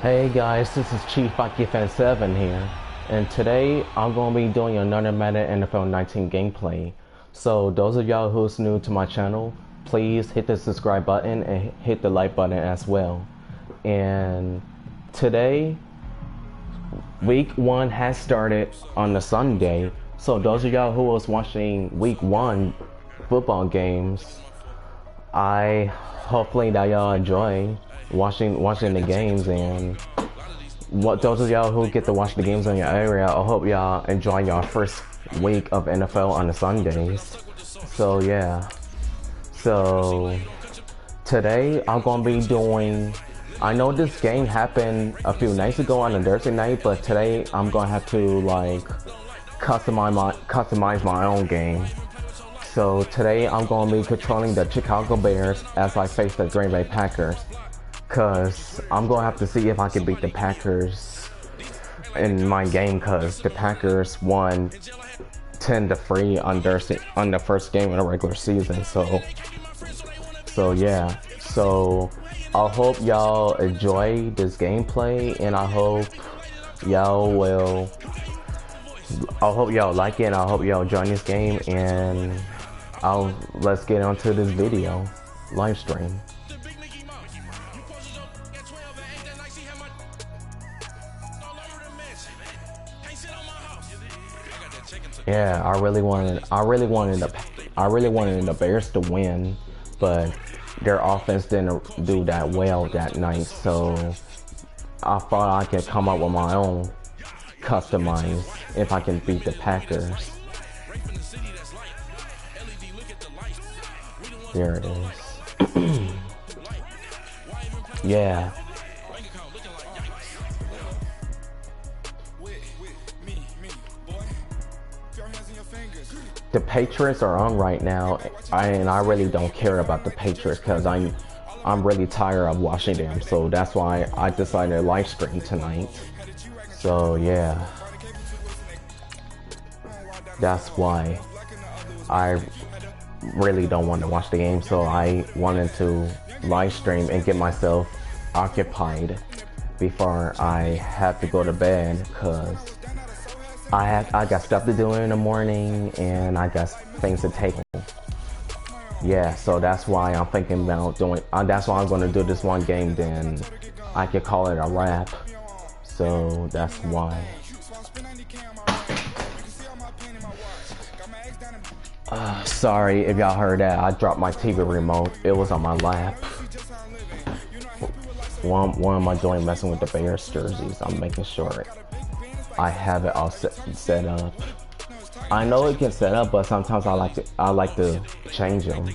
Hey guys, this is Chief Fan 7 here, and today I'm going to be doing another Madden NFL 19 gameplay. So those of y'all who's new to my channel, please hit the subscribe button and hit the like button as well. And today, week 1 has started on the Sunday, so those of y'all who was watching week 1 football games, I hopefully that y'all enjoy watching the games, and those of y'all who get to watch the games in your area, I hope y'all enjoy your first week of NFL on the Sundays. So yeah, so today I'm gonna be doing, I know this game happened a few nights ago on a Thursday night, but today I'm gonna have to like customize my own game. So today I'm gonna be controlling the Chicago Bears as I face the Green Bay Packers, cause I'm gonna have to see if I can beat the Packers in my game, cause the Packers won 10-3 on the first game of the regular season. So yeah, so I hope y'all enjoy this gameplay, and I hope y'all like it, and I hope y'all join this game, and let's get onto this video live stream. Yeah, I really wanted the Bears to win, but their offense didn't do that well that night, so I thought I could come up with my own customize if I can beat the Packers. There it is. Yeah. The Patriots are on right now, and I really don't care about the Patriots because I'm really tired of watching them. So that's why I decided to live stream tonight. So yeah, that's why I really don't want to watch the game. So I wanted to live stream and get myself occupied before I have to go to bed, because I got stuff to do in the morning, and I got things to take. Yeah, so that's why I'm thinking about doing. That's why I'm going to do this one game. Then I could call it a wrap. So that's why. Sorry if y'all heard that. I dropped my TV remote. It was on my lap. Why am I doing messing with the Bears jerseys? I'm making sure I have it all set up. I know it gets set up, but sometimes I like to change them.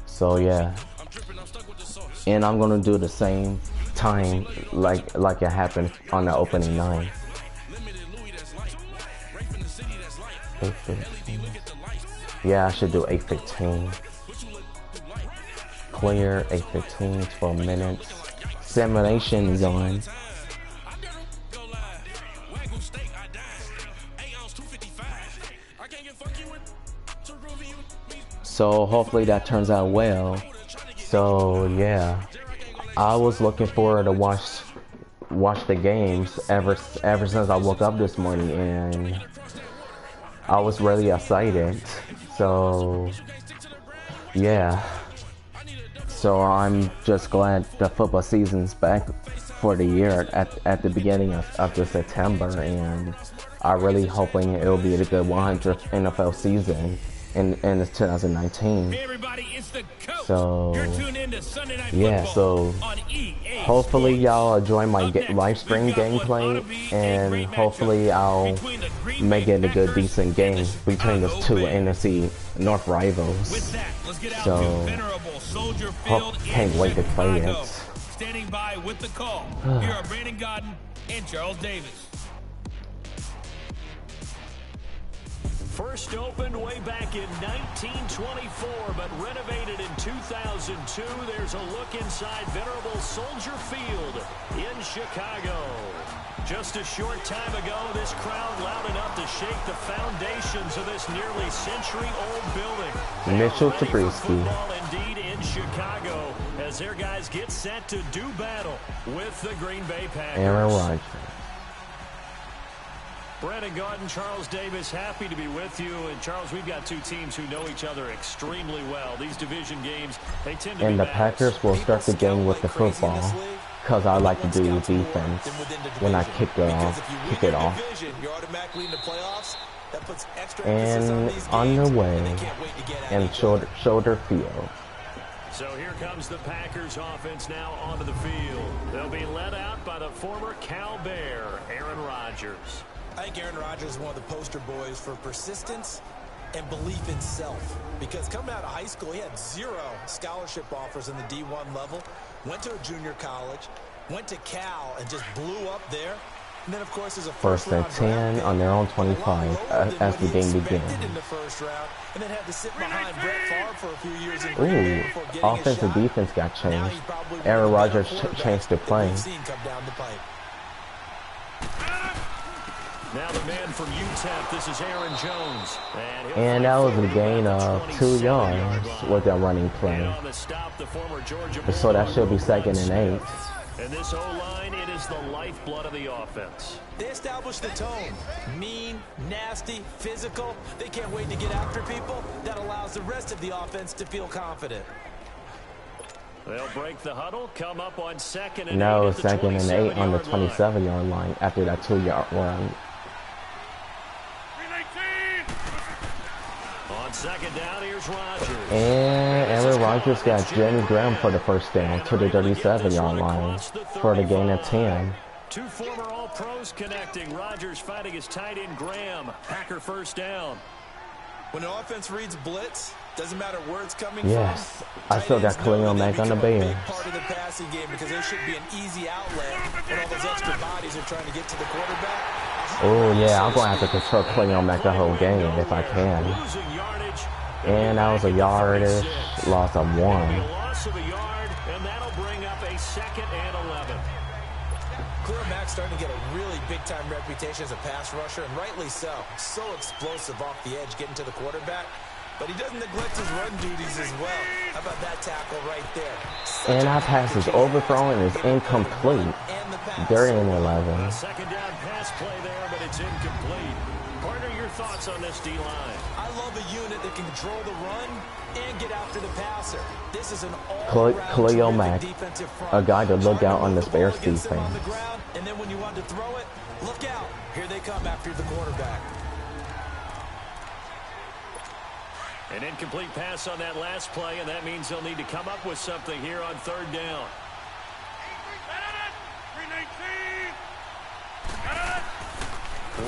So yeah, and I'm gonna do the same time like it happened on the opening night. 8:15. Yeah, I should do 8:15. Clear 8:15. 12 minutes. Simulation is on. So hopefully that turns out well. So yeah, I was looking forward to watch the games ever since I woke up this morning, and I was really excited. So yeah, so I'm just glad the football season's back for the year at the beginning of the September, and I'm really hoping it'll be a good 100th NFL season in 2019. Hey everybody, it's the coach. So You're tuned in to Sunday Night yeah, so on EA hopefully Sports. y'all enjoy my live stream gameplay, and hopefully I'll make it a good decent game between those two NFC North rivals. With that, let's get out So to venerable Soldier Field can't in wait to play Chicago. it. Standing by with the call, here are Brandon Godden and Charles Davis. First opened way back in 1924, but renovated in 2002. There's a look inside venerable Soldier Field in Chicago. Just a short time ago, this crowd loud enough to shake the foundations of this nearly century-old building. Mitchell Trubisky. Indeed in Chicago, as their guys get set to do battle with the Green Bay Packers. Aaron Rodgers. Brandon Gaudin, Charles Davis, happy to be with you. And Charles, we've got two teams who know each other extremely well. These division games, they tend to and be the battles. Packers will start the game with the football, because I like to do defense when I kick it off. And on the way, and shoulder field. So here comes the Packers offense now onto the field. They'll be led out by the former Cal Bear, Aaron Rodgers. I think Aaron Rodgers is one of the poster boys for persistence and belief in self. Because coming out of high school, he had 0 scholarship offers in the D1 level. Went to a junior college, went to Cal, and just blew up there. And then, of course, as a first and 10 on their own 25 as the game begins. In the first round, and then had to sit behind Brett Favre for a few years in Ooh, offensive defense got changed. Aaron Rodgers changed to play. Now the man from UTEP, this is Aaron Jones. And that was a gain of 2 yards with that running play. So that should be 2nd and 8. And this O-line, it is the lifeblood of the offense. They establish the tone. Mean, nasty, physical. They can't wait to get after people. That allows the rest of the offense to feel confident. They'll break the huddle, come up on 2nd and 8. Now it's 2nd and 8 on the 27-yard line after that 2-yard run. On 2nd down, here's Rodgers. And Aaron Rodgers got Jimmy Graham for the first down to the 37-yard line for the gain of 10. Two former All-Pros connecting. Rodgers fighting his tight end Graham. Packer first down. When an offense reads blitz, doesn't matter where it's coming from. I still got Khalil Mack on the Bears. Part of the passing game because they should be an easy outlet when all those extra bodies are trying to get to the quarterback. Oh yeah, I'm gonna have to control Khalil Mack the whole game if I can. And that was a yardish loss of 1. Loss of a yard, and that'll bring up a 2nd and 11. Khalil Mack's starting to get a really big-time reputation as a pass rusher, and rightly so. So explosive off the edge getting to the quarterback. But he doesn't neglect his run duties as well. How about that tackle right there? And our pass is overthrown and is incomplete. 3rd and 11. A 2nd down pass play there, but it's incomplete. Partner, your thoughts on this D-line? I love a unit that can control the run and get after the passer. This is an Khalil Mack, a guy to look out on this Bears defense. And then when you want to throw it, look out. Here they come after the quarterback. An incomplete pass on that last play, and that means they'll need to come up with something here on 3rd down.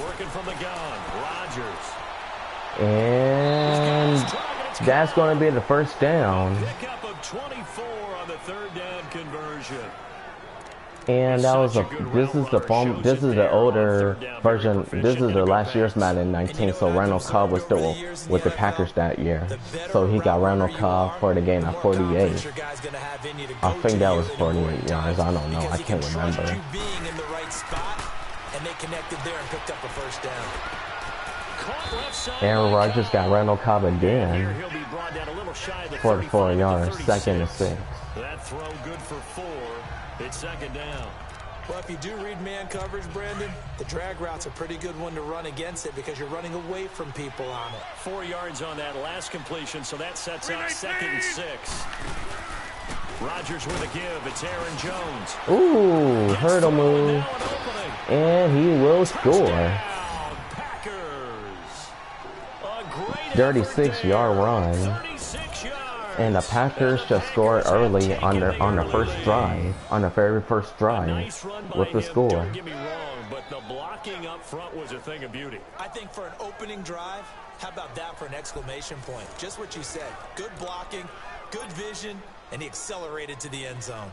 Working from the gun, Rodgers. And that's going to be the first down. Pickup of 24 on the 3rd down conversion. And that was this is the older version. This is the last year's Madden 19. So Randall Cobb was still with the Packers that year. So he got Randall Cobb for the gain of 48. I think that was 48 yards. I don't know. I can't remember. And they connected there and picked up a first down. Aaron Rodgers got Randall Cobb again for 4 yards, 2nd and 6. That throw good for 4. It's 2nd down. Well, if you do read man coverage, Brandon, the drag route's a pretty good one to run against it because you're running away from people on it. 4 yards on that last completion, so that sets up 2nd and 6. Rodgers with a give. It's Aaron Jones. Ooh, hurdle move. And he will score. 36-yard run. And the Packers just scored early on the first drive, on the very first drive with the score. Don't get me wrong, but the blocking up front was a thing of beauty. I think for an opening drive, how about that for an exclamation point? Just what you said. Good blocking, good vision, and he accelerated to the end zone.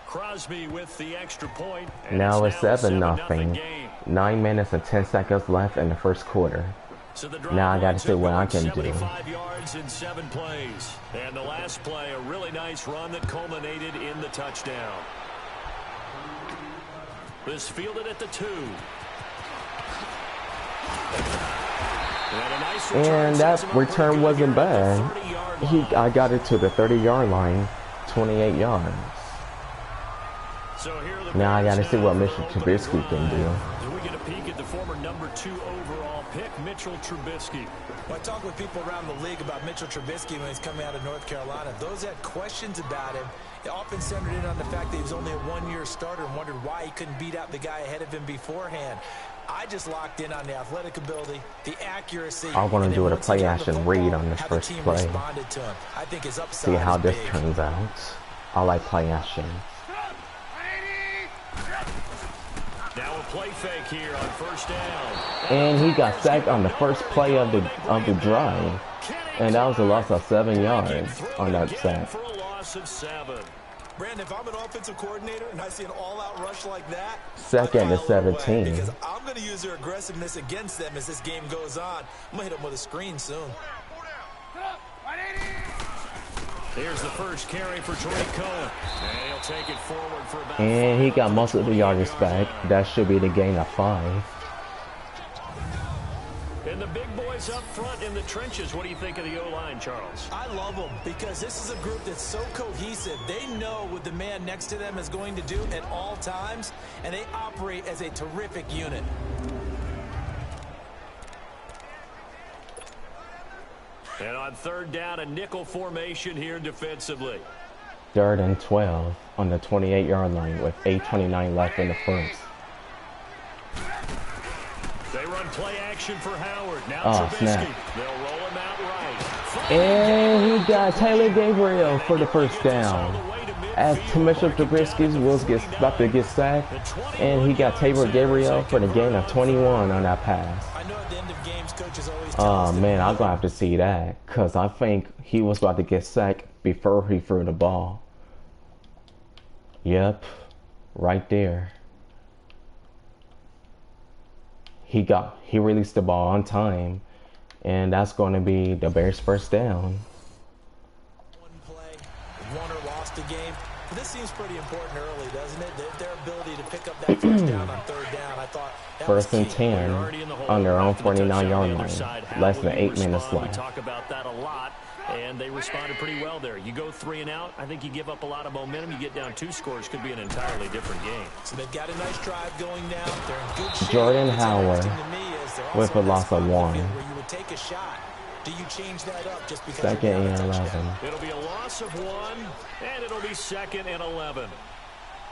Crosby with the extra point. Now it's 7-0. 9 minutes and 10 seconds left in the first quarter. So the drive Now I got to winds see it what I with can do. 75 yards in 7 plays. And the last play, a really nice run that culminated in the touchdown. This fielded at the 2. And, a nice And that sets him up pretty return good wasn't here at bad. the 30-yard line. I got it to the 30-yard line, 28 yards. So here are the Now I got to Bears see what have Mr. their opening Trubisky can drive. do. And we get a peek at the former number 2 overall pick, Mitchell Trubisky. When I talk with people around the league about Mitchell Trubisky when he's coming out of North Carolina, those that had questions about him, it often centered in on the fact that he was only a one-year starter and wondered why he couldn't beat out the guy ahead of him beforehand. I just locked in on the athletic ability, the accuracy. I'm going to do a play action read on this how the first team play. responded to him. I think his upside See how is this big. turns out. I like play action. Now a play fake here on first down. And he got sacked on the first play of the drive. And that was a loss of 7 yards on that sack. For a loss of 7. Brandon, if I'm an offensive coordinator and I see an all-out rush like that, Second I to file it away 17. because I'm going to use their aggressiveness against them as this game goes on. I'm going to hit them with a screen soon. Here's the first carry for Tariq Cohen. And he'll take it forward for about And he got most of the 28 yardage yards back. line. That should be the gain of 5. And the big boys up front in the trenches. What do you think of the O-line, Charles? I love them because this is a group that's so cohesive. They know what the man next to them is going to do at all times, and they operate as a terrific unit. And on third down, a nickel formation here defensively. 3rd and 12 on the 28-yard line with 8:29 left in the first. They run play action for Howard. Now Oh, Trubisky. snap. They'll roll him out right. And he got Taylor Gabriel for the first down. As Mitchell Trubisky was about to get sacked, and he got Taylor Gabriel for the gain of 21 on that pass. I know at the end of games, coaches always tell Oh us that man, I'm gonna have to see that because I think he was about to get sacked before he threw the ball. Yep, right there. He released the ball on time, and that's going to be the Bears' first down. one play, won or lost a game. But this seems pretty important early, doesn't it? Their ability to pick up that first down on third down. I thought that was First and key. 10 on their own 49-yard line. Less than 8 minutes We left. talk about that a lot, and they responded pretty well there. You go 3 and out, I think you give up a lot of momentum. You get down 2 scores, could be an entirely different game. So they've got a nice drive going now. They're in good shape. Jordan What's Howard interesting to me is they're with also a loss of in this 1. field where you would take a shot. Do you change that up just because Second you're down and a touchdown? 11. It'll be a loss of 1, and it'll be 2nd and 11.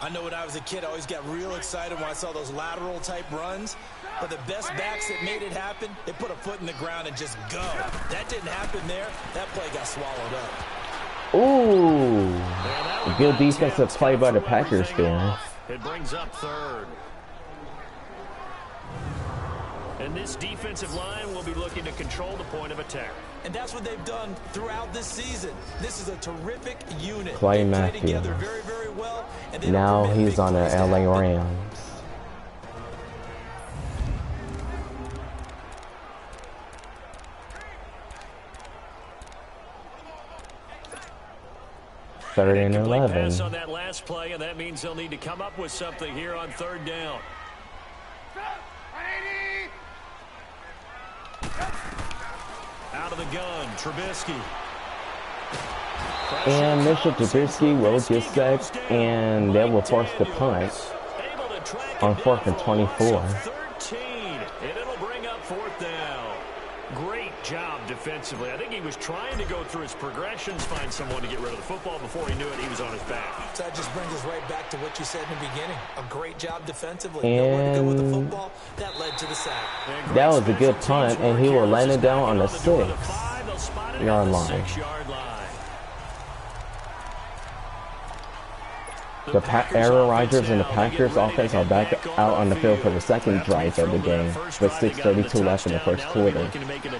I know when I was a kid, I always got real excited when I saw those lateral type runs. But the best backs that made it happen, they put a foot in the ground and just go. That didn't happen there. That play got swallowed up. Ooh, good defensive play by the Packers there. It brings up 3rd. And this defensive line will be looking to control the point of attack. And that's what they've done throughout this season. This is a terrific unit. Clay They play Matthews. together very, very well. And they don't Now permit he's big on the plays to LA happen. Rams. Third and Complete 11. pass on that last play, and that means they'll need to come up with something here on 3rd down. Out of the gun, Trubisky. And Mitchell Trubisky will get sacked, and they will force the punt Able to track on it 4th down and for a loss 24. of 13, and it'll bring up 4th down. Great job defensively. I think he was trying to go through his progressions, find someone to get rid of the football. Before he knew it, he was on his back. So that just brings us right back to what you said in the beginning. A great job defensively. Nowhere to go with the And football. That led to the sack. And that great was a good special punt, teams and work he here. will land This it is down back on the out the door to 6 5. They'll spot it at yard the line. 6-yard line. Aaron Rodgers and the Packers offense are back out on the field for the second drive of the game with 6:32 left in the first quarter.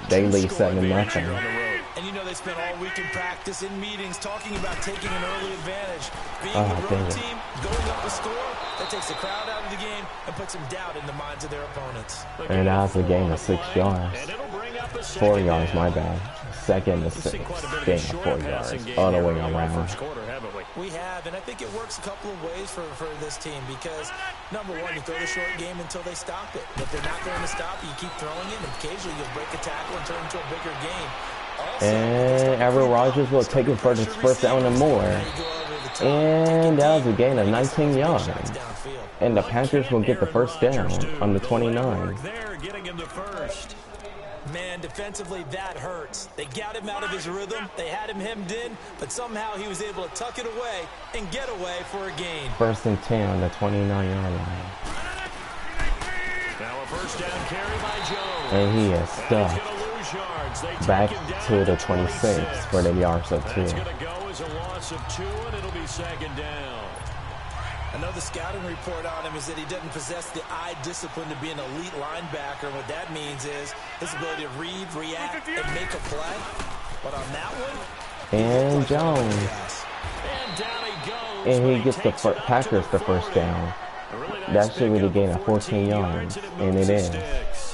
They lead 7-0. And you know they spent all week in practice, in meetings, talking about taking an early advantage. Being Oh, the road dang it. team, going up a score, that takes the crowd out of the game and puts some doubt in the minds of their opponents. And that was a gain of 6 yards. And it'll bring up a 4 second yards, down. my bad. Second to We've seen 6. quite a bit of Gain a of shorter 4 yards. passing game All the here way in the around. first quarter, haven't we? We have, and I think it works a couple of ways for this team because, number one, you throw the short game until they stop it. If they're not going to stop you, you keep throwing it, and occasionally you'll break a tackle and turn it into a bigger game. Also, And Aaron Rodgers will take it for the first down and more. And that was a gain of 19 yards. And the Panthers will get the first down on the 29. They're getting him the first. Man, defensively, that hurts. They got him out of his rhythm. They had him hemmed in, but somehow he was able to tuck it away and get away for a gain. First and 10 on the 29-yard line. Now a first down carry by Jones. And he is And he's stuck gonna lose yards. They take back him down to the 26 for the yards of 2. That's going to go as a loss of 2, and it'll be second down. Another scouting report on him is that he doesn't possess the eye discipline to be an elite linebacker. What that means is his ability to read, react, and make a play. But on that one, And Jones. And down he goes. And but he gets the takes it up Packers to the first 40. down. A really nice That should be the pickup gain of 14 yards. And moves it the is. sticks.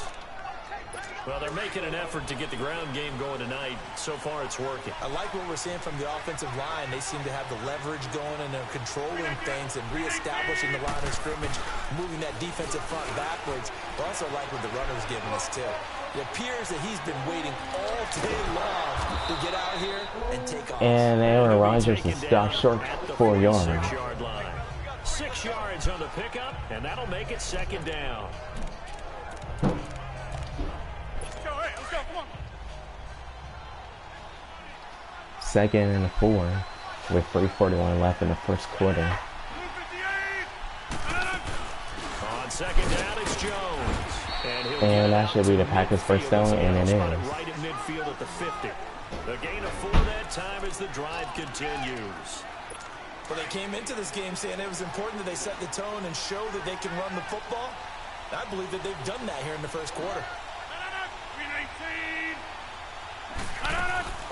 Well, they're making an effort to get the ground game going tonight. So far, it's working. I like what we're seeing from the offensive line. They seem to have the leverage going, and they're controlling things and reestablishing the line of scrimmage, moving that defensive front backwards. But also like what the runner's giving us, too. It appears that he's been waiting all day long to get out here and take off. And Aaron Rodgers is stopped short 4 yards. 6-yard line. 6 yards on the pickup, and that'll make it second down. Second and 4 with 3:41 left in the first quarter. On second down, it's Jones. And that should be the Packers' first down, and it is. Right at midfield at the 50. The gain of 4 that time as the drive continues. Well, they came into this game saying it was important that they set the tone and show that they can run the football. I believe that they've done that here in the first quarter.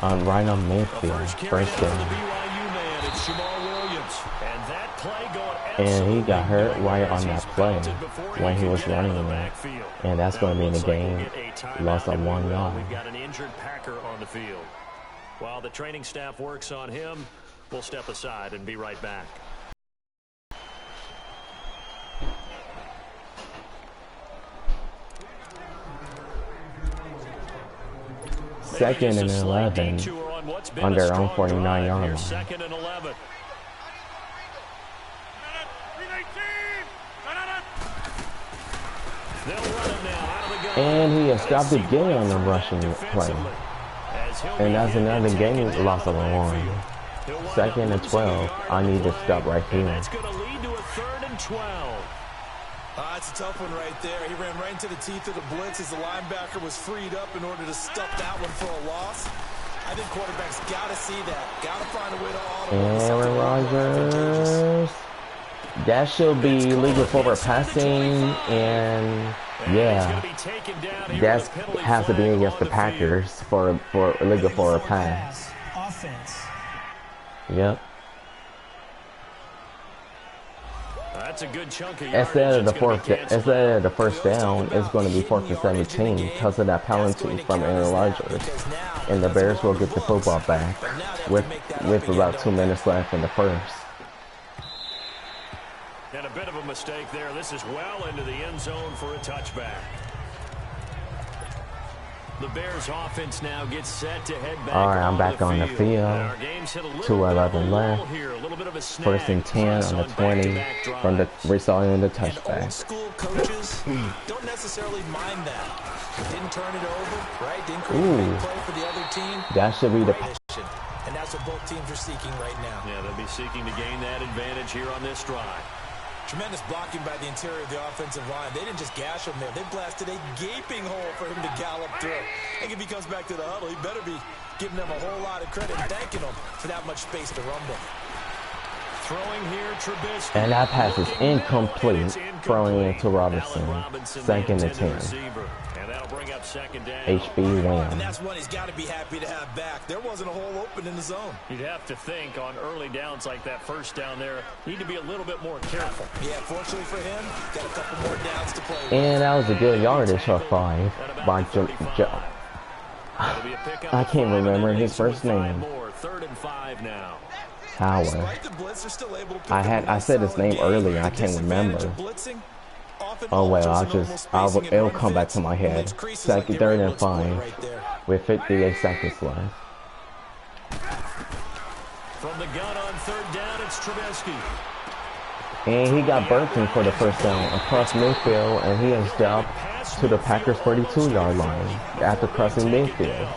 Right on midfield, first The down. BYU man, it's Jamal Williams. And that play going And he got hurt right on as that he's play belted before when he could was get out of running the it. backfield. And that's going to be in the Looks like we'll game. get a timeout, Loss of and 1 we will. yard. We've got an injured Packer on the field. While the training staff works on him, we'll step aside and be right back. Second and 11 on their own 49-yard line. Second and 11. They'll run it now out of the gun. And he has stopped again on the rushing play. And that's another game loss of 1. Second and 12. I need to stop right here. That's going to lead to a 3rd and 12. That's a tough one right there. He ran right into the teeth of the blitz as the linebacker was freed up in order to stuff that one for a loss. I think quarterbacks got to see that. Got to find a way to auto. Aaron Rodgers. That should be legal forward passing, and yeah, that has to be against the Packers for legal forward pass. Offense. That's Yep. a good chunk of Instead of yardage. the first down, it's going to be 4th and 17 because of that penalty from Aaron Rodgers, and the Bears will get the football back with about 2 minutes left in the first. And a bit of a mistake there. This is well into the end zone for a touchback. The Bears offense now gets set to head back. All right, I'm back on the field. 2:11 left. First and 10 on the 20 from the resulting in the touchback. Old school coaches don't necessarily mind that. Didn't turn it over, right? Didn't create a big play for the other team. That should be the. And that's what both teams are seeking right now. Yeah, they'll be seeking to gain that advantage here on this drive. Tremendous blocking by the interior of the offensive line. They didn't just gash him there. They blasted a gaping hole for him to gallop through. I think if he comes back to the huddle, he better be giving them a whole lot of credit and thanking them for that much space to rumble. Throwing here, Trubisky. And that pass is incomplete, throwing it to Robinson. Second and 10. And that'll bring up second down. HB And win. that's one he's got to be happy to have back. There wasn't a hole open in the zone. You'd have to think on early downs like that first down there, need to be a little bit more careful. Yeah, fortunately for him, got a couple more downs to play with. And that was a good yardage for 5 At about by the 35. That'll be a pickup I of can't 5, and remember that his leaves you with first 5 name. more. 3rd and 5 now. Howard. Despite the blitz, they're still able to pick I up a nice said his solid name game. earlier. I The can't remember. disadvantage of blitzing often Oh well, alters the normal spacing and it'll run come back fits to my and head. leaves creases like Second, they were 3rd able and to exploit 5 right there. with 58 seconds left. From the gun on 3rd down, it's Trubisky. And he got Burton for the first down across midfield, and he is down to the Packers 42-yard line after crossing midfield.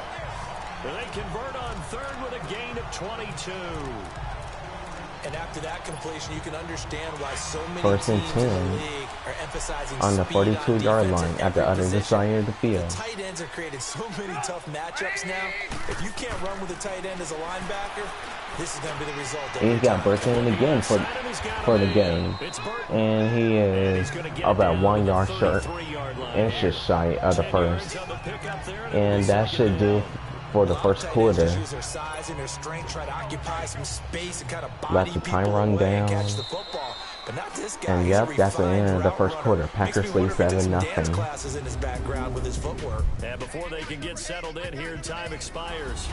They convert on 3rd with a gain of 22. And after that completion, you can understand why so many First and teams in 10 the league are emphasizing on the speed on 42-yard defense line at at the every other position. side of the The field. tight ends are created so many tough matchups now. If you can't run with a tight end as a linebacker, this is going to be the result. And he got Burton again for the game. And he is about 1 yard short, inches shy of the first. And that should do for the first quarter. Let the time run down. And yep, that's the end of the first quarter. Packers lead 7-0. And before they can get settled in here, time expires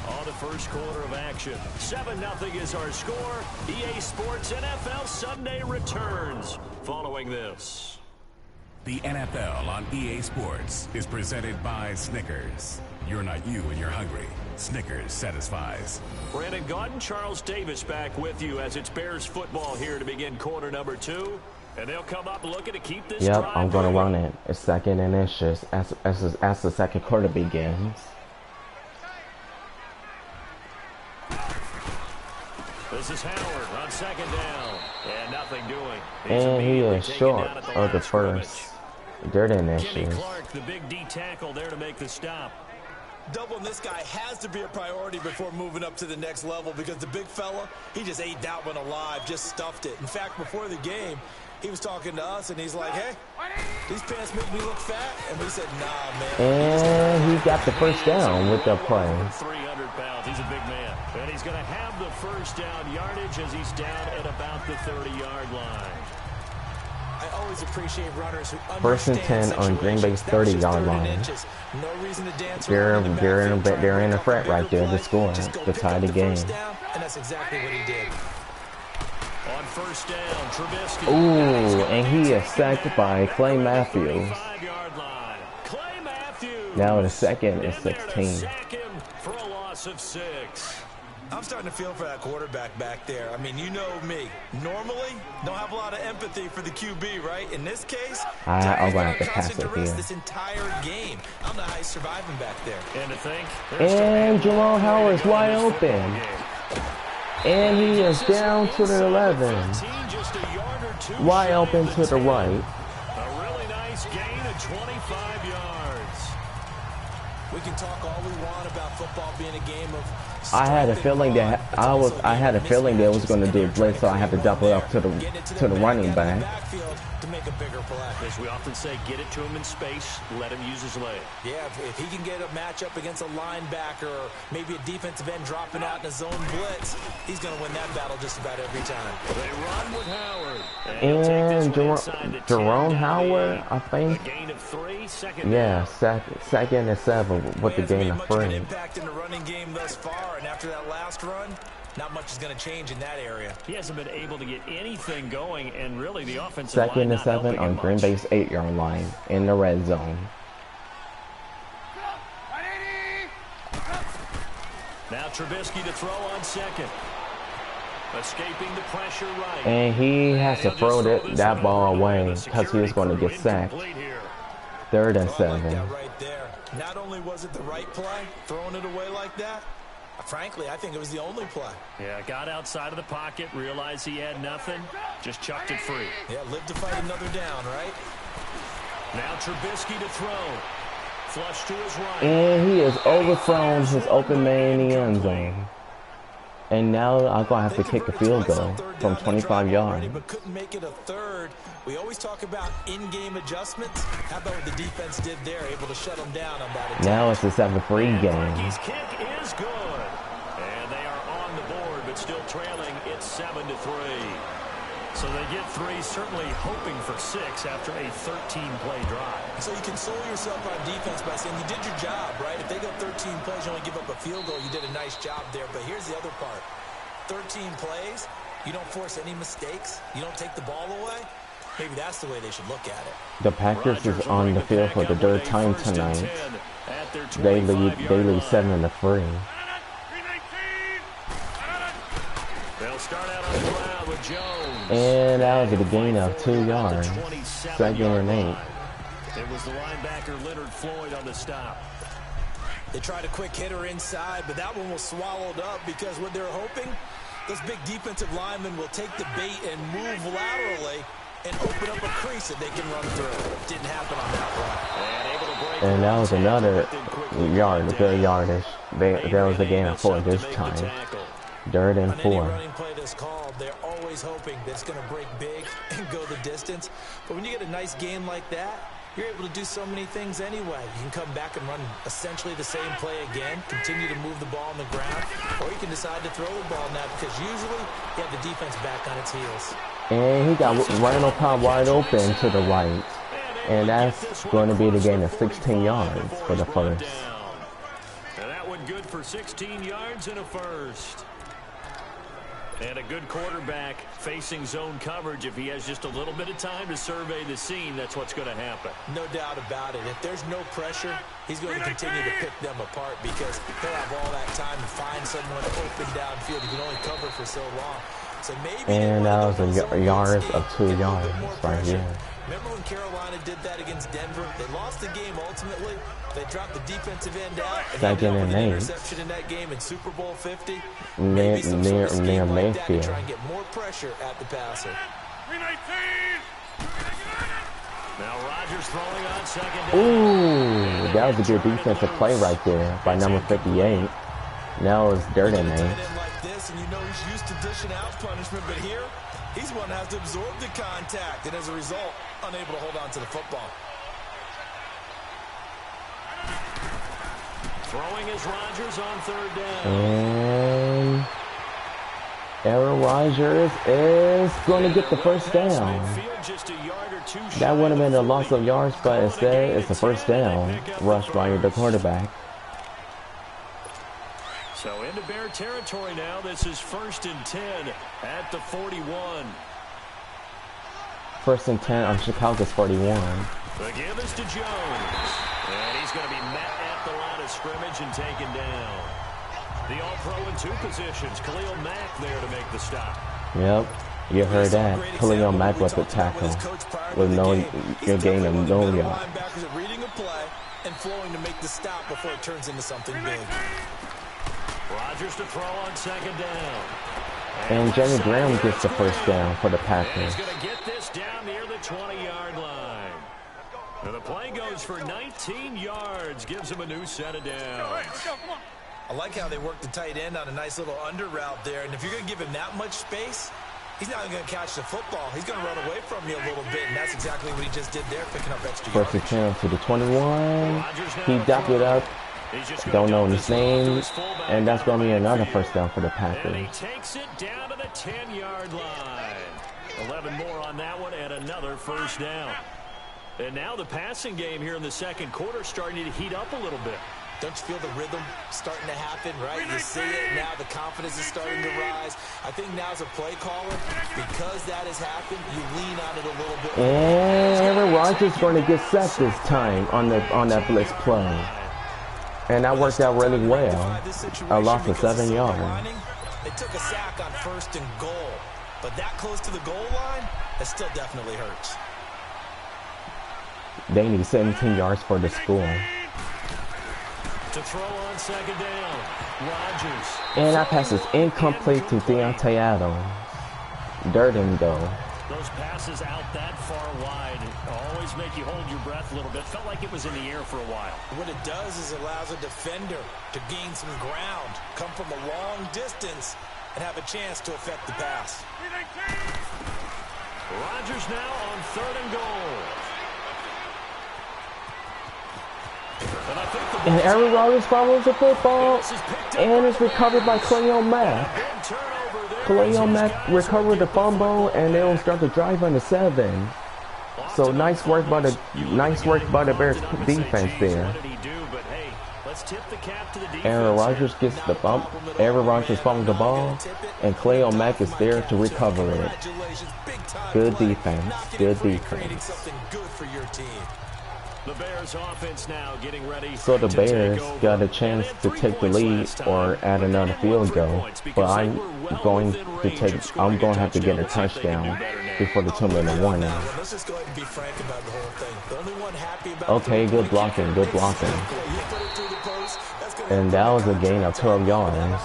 on the first quarter of action. 7-0 is our score. EA Sports NFL Sunday returns following this. The NFL on EA Sports is presented by Snickers. You're not you when you're hungry. Snickers satisfies. Brandon Gaudin, Charles Davis back with you as it's Bears football here to begin quarter number 2. And they'll come up looking to keep this Yep, drive I'm going to going. run it. It's 2nd and inches as the second quarter begins. This is Howard on 2nd down. And nothing doing. He's And he immediately is taken short down at of the line scrimmage. first. 3rd and Kenny inches. Clark, the big D tackle there to make the stop. Doubling this guy has to be a priority before moving up to the next level because the big fella, he just ate that one alive, just stuffed it. In fact, before the game, he was talking to us and he's like, hey, these pants make me look fat. And we said, nah, man. And he got the first down with the play. 300 pounds. He's a big man. And he's going to have the first down yardage as he's down at about the 30-yard line. I always appreciate runners who First and 10 on Green Bay's 30-yard line. No reason to dance They're around in the front right there to score to tie the game. And that's exactly what he did. On first down, Trubisky. Ooh, and he is sacked by Clay Matthews. 35-yard line. Clay Matthews. Now the second is in there to 16. sack him for a loss of 6. I'm starting to feel for that quarterback back there. I mean, you know me. Normally, don't have a lot of empathy for the QB, right? In this case, I'm going to have to Giants pass are it under duress here. this entire game. I don't know how he's surviving back there. And to think, And Jerome Howard's wide open. And he is down to the 11. just a yard or two Wide shy open of to the right. A really nice gain of 25 yards. We can talk all we want about football being a game of I had a strength feeling and that brawn. It's also a I game had a of feeling they was mismatches, going to and do a they're blitz, so I had to trying double get up to the Get it to the back running out of the back. backfield to make a bigger play. As we often say, get it to him in space, let him use his leg. Yeah, if he can get a matchup against a linebacker or maybe a defensive end dropping out in a zone blitz, he's going to win that battle just about every time. They run with Howard. he'll take this And one inside the 10 Jerome down Howard, eight. I think. A gain of 3, second Yeah, down. second and 7 with the He hasn't gain made of much of an 3. impact in the running game thus far, and after that last run, not much is going to change in that area. He hasn't been able to get anything going, and really the offensive Second line and not 7 helping on him Green much. Bay's 8-yard line in the red zone. Now Trubisky to throw on second. Escaping the pressure right. And he has to He'll throw just this that one ball over away and the because he was security going to crew get sacked. incomplete here. 3rd and I like 7. that right there. Not only was it the right play, throwing it away like that, frankly, I think it was the only play. Yeah, got outside of the pocket, realized he had nothing, just chucked it free. Yeah, live to fight another down, right? Now Trubisky to throw. Flush to his right. And he has overthrown his open man in the end zone. And now I'm going to have They to kick a converted field twice goal on third from down. They 25 tried already, yards. but couldn't make it a third. We always talk about in-game adjustments. How about what the defense did there, able to shut them down on that attack? Now it's a 7-3 game. Vikings kick is good. And they are on the board, but still trailing. It's 7-3. So they get 3, certainly hoping for 6 after a 13-play drive. So you console yourself on defense by saying you did your job, right? If they go 13 plays, you only give up a field goal, you did a nice job there. But here's the other part. 13 plays, you don't force any mistakes, you don't take the ball away. Maybe that's the way they should look at it. The Packers is on the field for the third time tonight. They lead 7-3. They'll start out on the ground with Jones. And that was a gain of 2 yards. 2nd and 8. It was the linebacker Leonard Floyd on the stop. They tried a quick hitter inside, but that one was swallowed up because what they're hoping, those big defensive linemen will take the bait and move laterally and open up a crease that they can run through. Didn't happen on that one. And that was another good yardage. There was a gain of 4 this time. 3rd and 4. On any running play that's called, they're always hoping that it's going to break big and go the distance. But when you get a nice game like that, you're able to do so many things anyway. You can come back and run essentially the same play again, continue to move the ball on the ground, or you can decide to throw the ball now because usually you have the defense back on its heels. And he got Randall Cobb wide open to the right. And that's going to be the gain of 16 yards for the first. And that one good for 16 yards and a first. And a good quarterback facing zone coverage. If he has just a little bit of time to survey the scene, that's what's going to happen. No doubt about it. If there's no pressure, he's going to continue to pick them apart because he'll have all that time to find someone open downfield. He can only cover for so long. So maybe and that was a yard of 2 yards right here. Remember when Carolina did that against Denver? They lost the game ultimately. They dropped the defensive end out. And 2nd and 8. Interception in that game in Super Bowl 50. Near Mayfield. Try and get more pressure at the passer. Now Rodgers throwing on 2nd down. Ooh, that was a good defensive play right there by number 58. Now it's 3rd and 8. Like this, and you know he's used to dishing out punishment, but here he's one that has to absorb the contact, and as a result, unable to hold on to the football. Throwing is Rodgers on 3rd down. And Aaron Rodgers is going to get the first down. That would have been a loss of yards, but instead it's a first down rushed by the quarterback. So into Bear territory now. This is 1st and 10 at the 41. 1st and 10 on Chicago's 41. The give is to Jones. And he's going to be met at the line of scrimmage and taken down. The All-Pro in 2 positions. Khalil Mack there to make the stop. Yep, you heard that. Khalil Mack with the tackle with no gain of no yards. Linebackers are reading a play and flowing to make the stop before it turns into something big. Rodgers to throw on 2nd down. And Jimmy Graham gets the first down for the Packers. He's going to get this down near the 20-yard line. And the play goes for 19 yards. Gives him a new set of downs. I like how they work the tight end on a nice little under route there. And if you're going to give him that much space, he's not going to catch the football. He's going to run away from you a little bit. And that's exactly what he just did there, picking up extra yards. 1st and 10 to the 21. He dopped it up. Don't know his name. And that's going to be another first down for the Packers. And he takes it down to the 10-yard line. 11 more on that one and another first down. And now the passing game here in the 2nd quarter starting to heat up a little bit. Don't you feel the rhythm starting to happen, right? You see it now. The confidence is starting to rise. I think now as a play caller, because that has happened, you lean on it a little bit. And Aaron Rodgers going to get set this time on that blitz play. And that worked out really well. A loss of 7 yards. They took a sack on 1st and goal. But that close to the goal line, that still definitely hurts. They need 17 yards for the score. To throw on 2nd down, Rodgers. And that pass is incomplete to Deontay Adams. 3rd and goal. Those passes out that far wide always make you hold your breath a little bit. Felt like it was in the air for a while. What it does is it allows a defender to gain some ground, come from a long distance, and have a chance to affect the pass. Rodgers now on 3rd and goal. And Aaron Rodgers follows the football, and it's recovered by Khalil Mack. Khalil Mack recovered the fumble, and they'll start the drive on the 7. So nice work by the Bears defense there. Aaron Rodgers gets the bump. Aaron Rodgers fumbled the ball, and Khalil Mack is there to recover it. Good defense. Good defense. The Bears offense now getting ready. So the Bears got a chance to take the lead or add another field goal, but I'm going to have to get a touchdown before the 2-minute warning. Let's just go ahead and be frank about the whole thing. The only one happy about Okay, good blocking, good blocking. And that was a gain of 12 yards.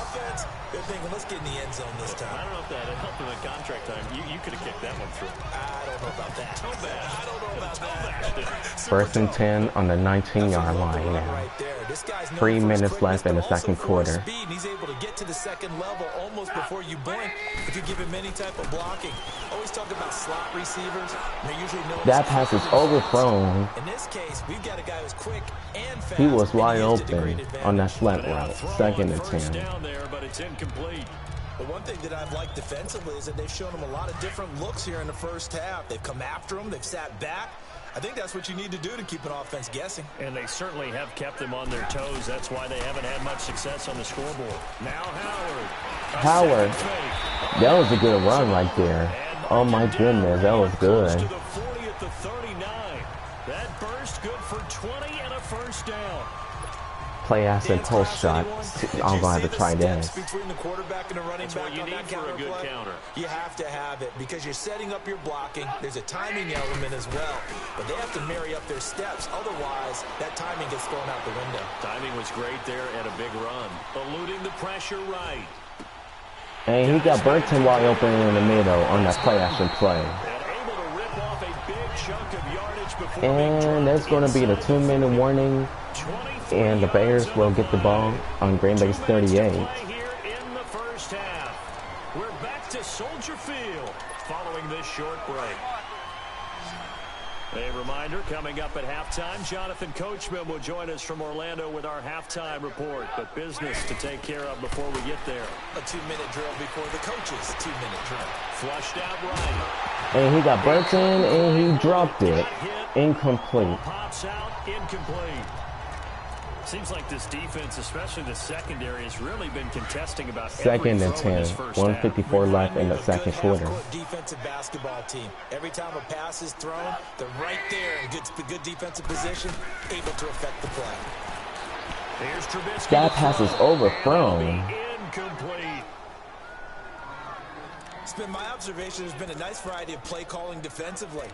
They're thinking, let's get in the end zone this time. I don't know if that helped him in contract time. You could have kicked that one through. I don't know about that. Too bad. I don't know about that. 1st and 10 on the 19-yard line now. 3 minutes left in the second quarter. He's able to get to the second level almost before you blink if you give him any type of blocking. Always talk about slot receivers. They're usually known That pass is overthrown. In this case, we've got a guy who's quick and fast. He was wide open on that slant route. 2nd and 10. Down there, but it's incomplete. The one thing that I've liked defensively is that they've shown him a lot of different looks here in the first half. They've come after him. They've sat back. I think that's what you need to do to keep an offense guessing. And they certainly have kept them on their toes. That's why they haven't had much success on the scoreboard. Now Howard. That was a good run right there. Oh my goodness, that was good. To the 40 at the 39. That burst good for 20 and a first down. Play action post shot. I'm going to have to try this. Between the quarterback and the running back you on need that for a good play, counter. You have to have it because you're setting up your blocking. There's a timing element as well. But they have to marry up their steps. Otherwise, that timing gets thrown out the window. Timing was great there and a big run. Eluding the pressure right. And he got Burton wide open in the middle on that play action play. And able to rip off a big chunk of yardage before And that's going to be the 2-minute warning. And the Bears will get the ball on Green Bay's 38. Here in the first half. We're back to Soldier Field following this short break. A reminder, coming up at halftime, Jonathan Coachman will join us from Orlando with our halftime report. But business to take care of before we get there. A 2-minute drill before the coach's 2-minute drill. Flushed out right. And he got Burton and he dropped it. Incomplete. Pops out, incomplete. Seems like this defense, especially the secondary, has really been contesting about 2nd and 10. 154 left in the second quarter. Defensive basketball team. Every time a pass is thrown, they're right there in good defensive position, able to affect the play. Here's Trubisky. That pass is overthrown. Incomplete. It's been my observation there's been a nice variety of play calling defensively.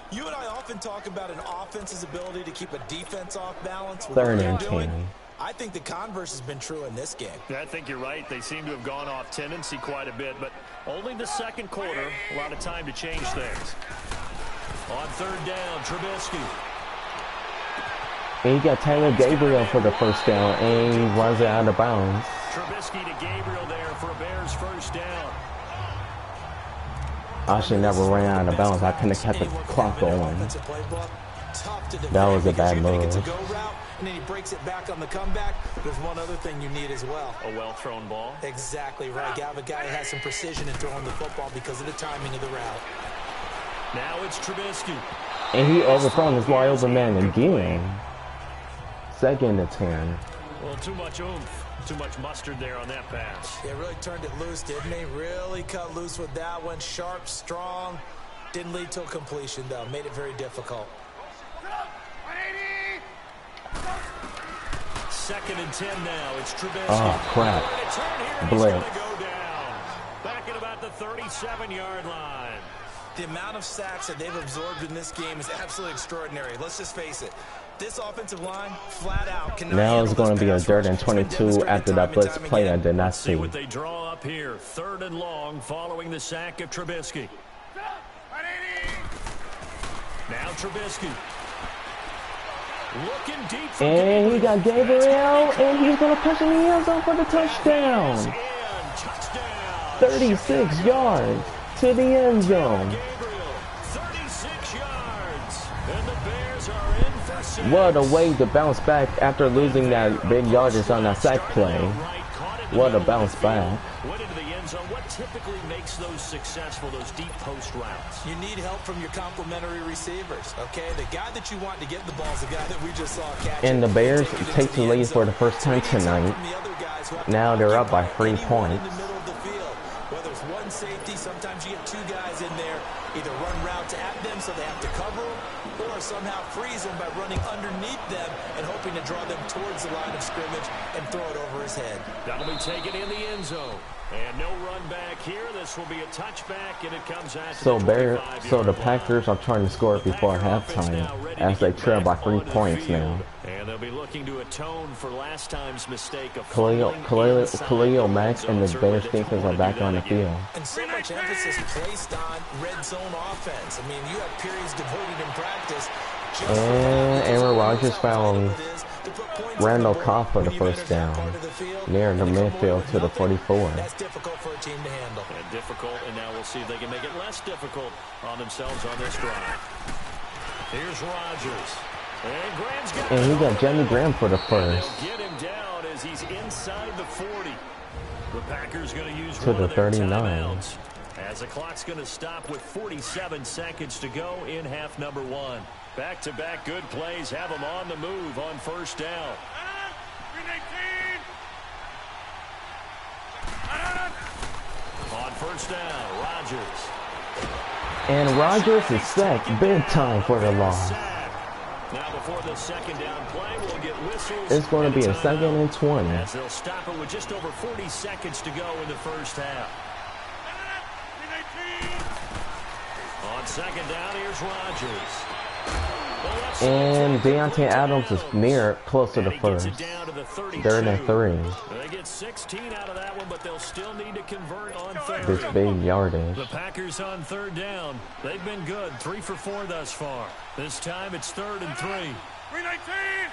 You and I often talk about an offense's ability to keep a defense off balance. 3rd and 10. I think the converse has been true in this game. I think you're right. They seem to have gone off tendency quite a bit, but only the second quarter, a lot of time to change things. On 3rd down, Trubisky. And he got Taylor Gabriel for the first down and he runs it out of bounds. Trubisky to Gabriel there for a Bears first down. I should never ran out of bounds. I couldn't have kept the clock going. That was a bad move. And then he breaks it back on the comeback. There's one other thing you need as well. A well-thrown ball. Exactly right. You have a guy who has some precision in throwing the football because of the timing of the route. Now it's Trubisky. And he overthrown his wide open man again. 2nd and 10. Well, too much oomph. Too much mustard there on that pass. They really turned it loose, didn't they? Really cut loose with that one. Sharp, strong. Didn't lead to a completion, though. Made it very difficult. 2nd and 10 now. It's Trubisky. Oh, crap. Blitz. Go down. Back at about the 37-yard line. The amount of sacks that they've absorbed in this game is absolutely extraordinary. Let's just face it. This offensive line, flat out, cannot. Now it's going to be a 3rd and 22 after that blitz play I did not see. See what they draw up here. 3rd and long following the sack of Trubisky. Now Trubisky. Looking deep for And he got Gabriel, and he's going to push in the end zone for the touchdown. Touchdown. 36 yards to the end zone. Gabriel, 36 yards. And the Bears are in for six. What a way to bounce back after losing that big yardage on that sack play. What a bounce back. Went into the end zone. What typically makes those successful, those deep post routes? You need help from your complementary receivers, okay? The guy that you want to get the ball is the guy that we just saw catch. And the Bears take the lead for the first time tonight. Now they're up by 3 points. Whether it's one safety, sometimes you get two guys in there, either run routes at them so they have to cover them, or somehow freeze them by running underneath them and hoping to draw them towards the line of scrimmage and throw it over his head. That'll be taken in the end zone. And no run back here. This will be a touchback, and it comes out to the Packers are trying to score before halftime as they trail by 3 points now. And they'll be looking to atone for last time's mistake of Khalil Mack and the Bears defense are back on the field. And so much emphasis placed on red zone offense. I mean, you have periods devoted in practice. And Aaron Rodgers found Randall Cobb for the first down near the midfield to the 44. That's difficult for a team to handle. And difficult, and now we'll see if they can make it less difficult on themselves on this drive. Here's Rodgers. And he got Jimmy Graham for the first. Get him down as he's inside the 40. The Packers going to use to the 39. As the clock's going to stop with 47 seconds to go in half number one. Back-to-back good plays have them on the move on first down. On first down, Rodgers. And Rodgers is sacked big time for the loss. Now before the second down play, we'll get whistles. It's going to be a 2nd and 20. As they'll stop it with just over 40 seconds to go in the first half. On second down, here's Rodgers. And Deontay Adams is close to the first. 3rd and 3. They get 16 out of that one, but they'll still need to convert on third. This big yardage. The Packers on third down. They've been good, 3 for 4 thus far. This time it's 3rd and 3. 319.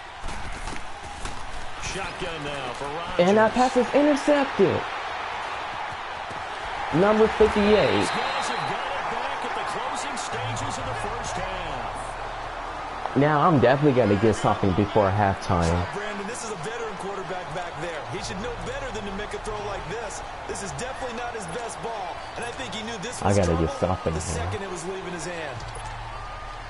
Shotgun now for Rodgers. And that pass is intercepted. Number 58. These guys have got it back at the closing stages of the first half. Now I'm definitely going to get something before halftime. Brandon, this is a veteran quarterback back there. He should know better than to make a throw like this. This is definitely not his best ball, and I think he knew this was I got to trouble get something the here. second it was leaving his hand.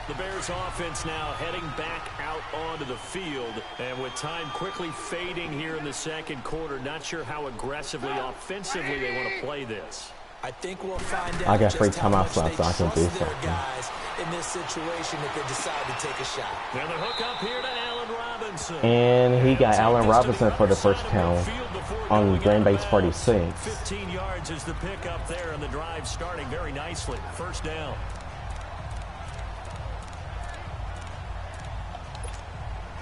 The Bears offense now heading back out onto the field, and with time quickly fading here in the second quarter, not sure how aggressively, offensively they want to play this. I think we'll find out. I got free just how timeout much slots, so I can do they trust their something. guys in this situation if they decide to take a shot. Now the hook up here to Allen Robinson. And he got Allen Robinson for the first down on Green Bay's 46. 15 yards is the pickup there, and the drive starting very nicely. First down.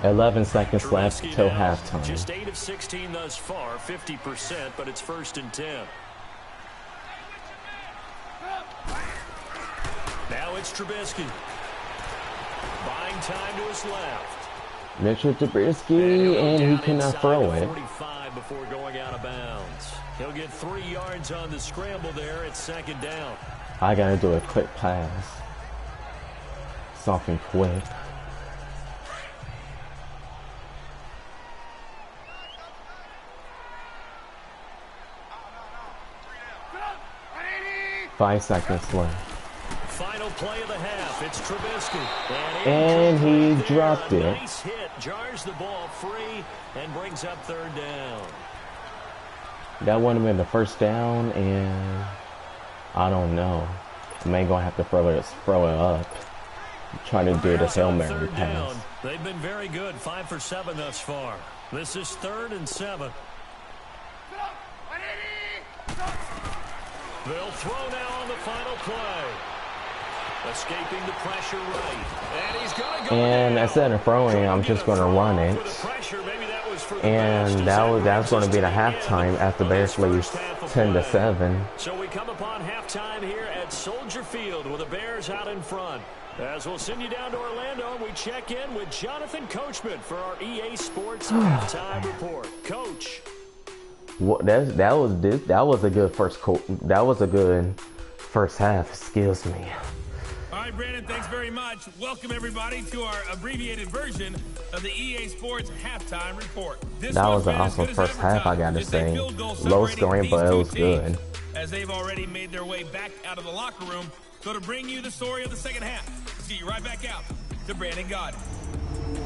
11 seconds left Trubisky till now, halftime. Just 8 of 16 thus far, 50%, but it's 1st and 10. Now it's Trubisky. Buying time to his left. Mitchell Trubisky, and he cannot throw it. 45 before going out of bounds. He'll get 3 yards on the scramble there at 2nd down. I got to do a quick pass. Something quick. Five seconds left. Final play of the half. It's Trubisky. And he dropped it. Nice hit. Jars the ball free and brings up 3rd down. That would have been the first down, and I don't know. I may gonna have to throw it up. Try to do the Hail Mary pass. They've been very good. 5 for 7 thus far. This is 3rd and 7. They'll throw now on the final play. Escaping the pressure right. And he's going to go And down. instead of throwing, I'm just going to run it. And that's going to be the halftime after Bears lead 10-7. So we come upon halftime here at Soldier Field with the Bears out in front. As we'll send you down to Orlando, we check in with Jonathan Coachman for our EA Sports halftime report. Coach. That was a good first half. Excuse me. All right, Brandon, thanks very much. Welcome, everybody, to our abbreviated version of the EA Sports Halftime Report. That was an awesome first half, I gotta say. Low scoring, but it was good. As they've already made their way back out of the locker room. So to bring you the story of the second half, let's get you right back out to Brandon Gaudin.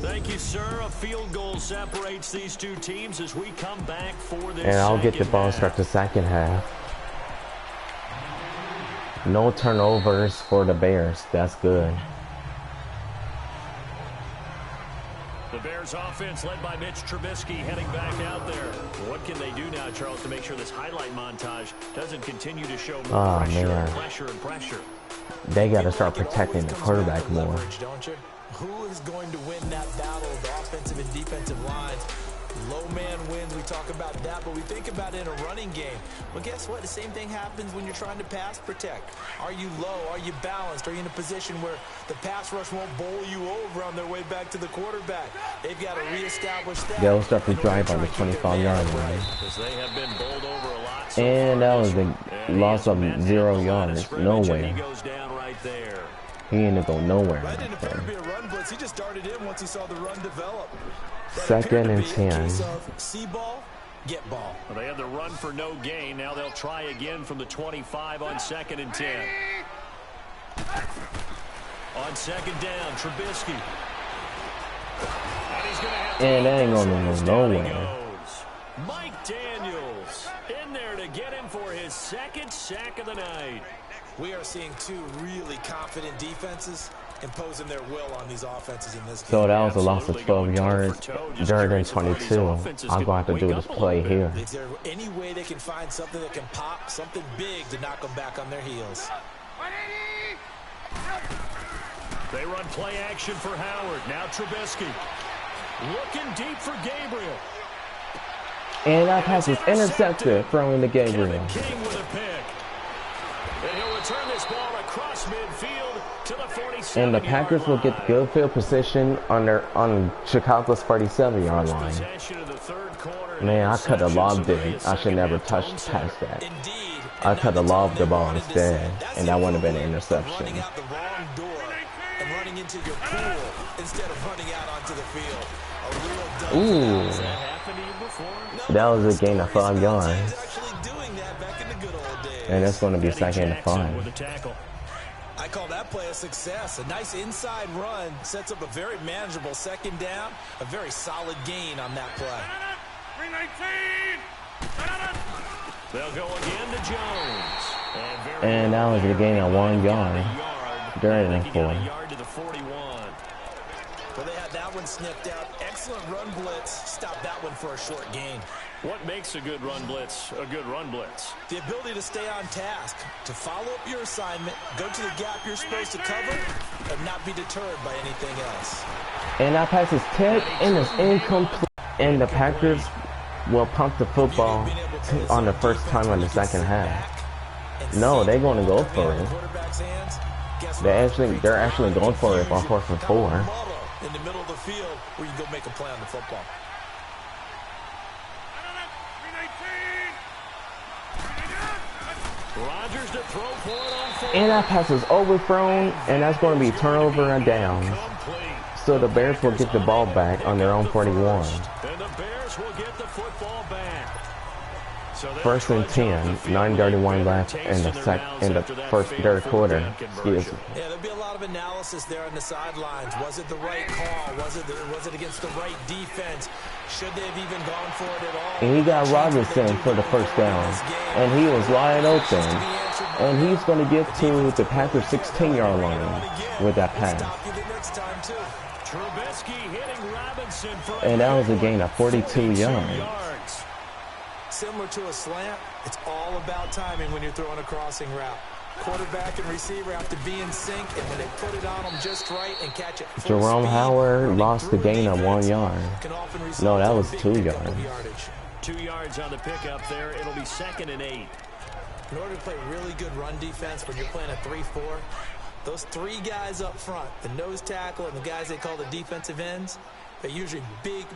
Thank you, sir. A field goal separates these two teams as we come back for this. And I'll get the ball start the second half. No turnovers for the Bears. That's good. The Bears offense led by Mitch Trubisky heading back out there. What can they do now, Charles, to make sure this highlight montage doesn't continue to show more pressure and pressure? They got to start protecting the quarterback more. Don't you? Who is going to win that battle of the offensive and defensive lines? Low man wins, we talk about that, but we think about it in a running game. Well, guess what? The same thing happens when you're trying to pass protect. Are you low? Are you balanced? Are you in a position where the pass rush won't bowl you over on their way back to the quarterback? They've got to reestablish that. They'll start the drive on the 25-yard line. And that was a loss of 0 yards. Nowhere. He ain't go nowhere. He just started in once he saw the run develop. Second and 10. See ball, get ball. Well, they had the run for no gain. Now they'll try again from the 25 on 2nd and 10. On 2nd down, Trubisky. And he's going to have to and that ain't gonna go nowhere. Mike Daniels in there to get him for his 2nd sack of the night. We are seeing two really confident defenses imposing their will on these offenses in this game. So that was a loss of 12 yards, 3rd and 22. I'm going to have to do this play here. Is there any way they can find something that can pop, something big to knock them back on their heels? They run play action for Howard. Now Trubisky. Looking deep for Gabriel. And that pass was intercepted, throwing to Gabriel. King with a pick. And he'll return this ball across midfield to the 47. And the Packers will get good field position on Chicago's 47-yard line. Man, I could have lobbed it. I should never touch past that. I could have lobbed the ball instead, and that wouldn't have been an interception. Running out the wrong door and running into your pool instead of running out onto the field. Ooh. That was a gain of 5 yards. And it's going to be 2nd and 5. I call that play a success. A nice inside run sets up a very manageable 2nd down. A very solid gain on that play. 319. They'll go again to Jones. And that was a gain of 1 yard. During the 4. Well, they had that one sniffed out. Excellent run blitz. Stop that one for a short gain. What makes a good run blitz a good run blitz? The ability to stay on task, to follow up your assignment, go to the gap you're supposed to cover, and not be deterred by anything else. And that pass is tipped and it's incomplete. And the Packers will pump the football on the first time in the second half. No, they're going to go for it. They're actually going for it on 4th and 4. In the middle of the field where you go make a play on the football. Rodgers to throw for it on 4. And that pass is overthrown, and that's going to be turnover and downs. So the Bears will get the ball back on their own 41. And the Bears will get the football back. So 1st and 10, 9:31 left in the third quarter. Excuse me. Yeah, there'll be a lot of analysis there on the sidelines. Was it the right call? Was it against the right defense? Should they have even gone for it at all? And he got Robinson for the first down, and he was wide open. And he's going to get to the Packers 16-yard line with that pass. And that was a gain of 42 yards. Similar to a slant, it's all about timing when you're throwing a crossing route. Quarterback and receiver have to be in sync, and when they put it on them just right and catch it. Jerome Howard lost the gain of 1 yard. No, that was 2 yards. 2 yards on the pickup there. It'll be 2nd and 8. In order to play really good run defense when you're playing a 3-4, those 3 guys up front, the nose tackle and the guys they call the defensive ends, They're usually big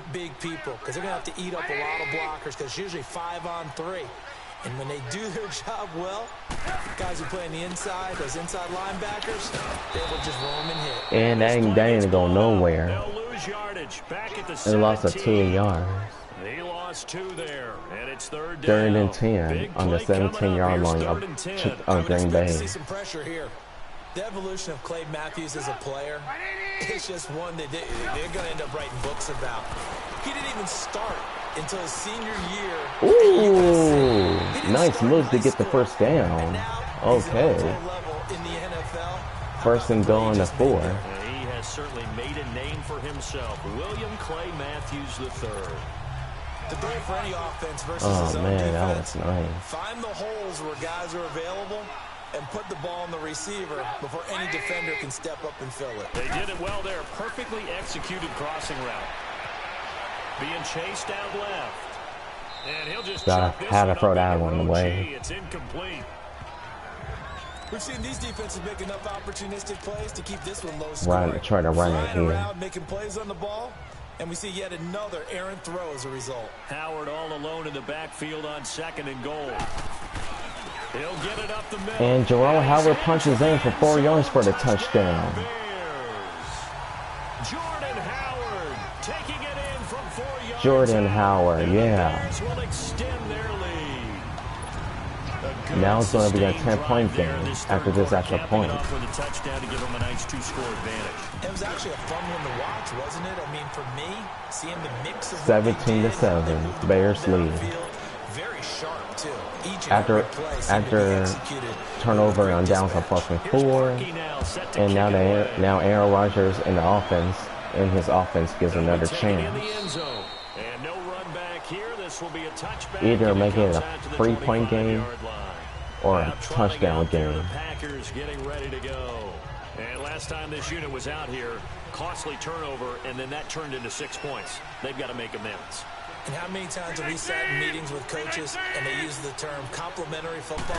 people because they're going to have to eat up a lot of blockers because it's usually 5-on-3. And when they do their job well, guys who play on the inside, those inside linebackers, they will just roam and hit. And that ain't go nowhere. They'll lose yardage back at the They lost a 2 yards. He lost 2 there, and it's third Third down. and 10 on the 17-yard line of Green Bay. See some pressure here. The evolution of Clay Matthews as a player, it's just one that they're going to end up writing books about. He didn't even start until his senior year. Ooh, nice move to get the first down. Okay. First and goal on the 4. He has certainly made a name for himself. William Clay Matthews III. The goal for any offense versus his own man, that defense, was nice. find the holes where guys are available and put the ball on the receiver before any defender can step up and fill it. They did it well there. Perfectly executed crossing route. Being chased out left. And he'll just had to throw that one away. It's incomplete. We've seen these defenses make enough opportunistic plays to keep this one low scoring. Try to run it here. Around, making plays on the ball, and we see yet another errant throw as a result. Howard all alone in the backfield on 2nd and goal. He'll get it up the middle. And Jerome Howard punches in for 4 yards for the touchdown. Jordan Howard taking it in from 4 yards. Jordan Howard, yeah. Bears will extend their lead. Now it's going to be a 10-point game after this extra point. For the touchdown to give them a nice 2-score advantage. It was actually a fun one to watch, wasn't it? I mean, for me, seeing the mix of 17-7, Bears lead. Very sharp too. After turnover on downs on 4th and 4, and now Aaron Rodgers in the offense, and his offense gives another chance. Either make it a 3-point game or a touchdown game. Packers getting ready to go. And last time this unit was out here, costly turnover, and then that turned into 6 points. They've got to make amends. And how many times have we sat in meetings with coaches and they use the term complementary football?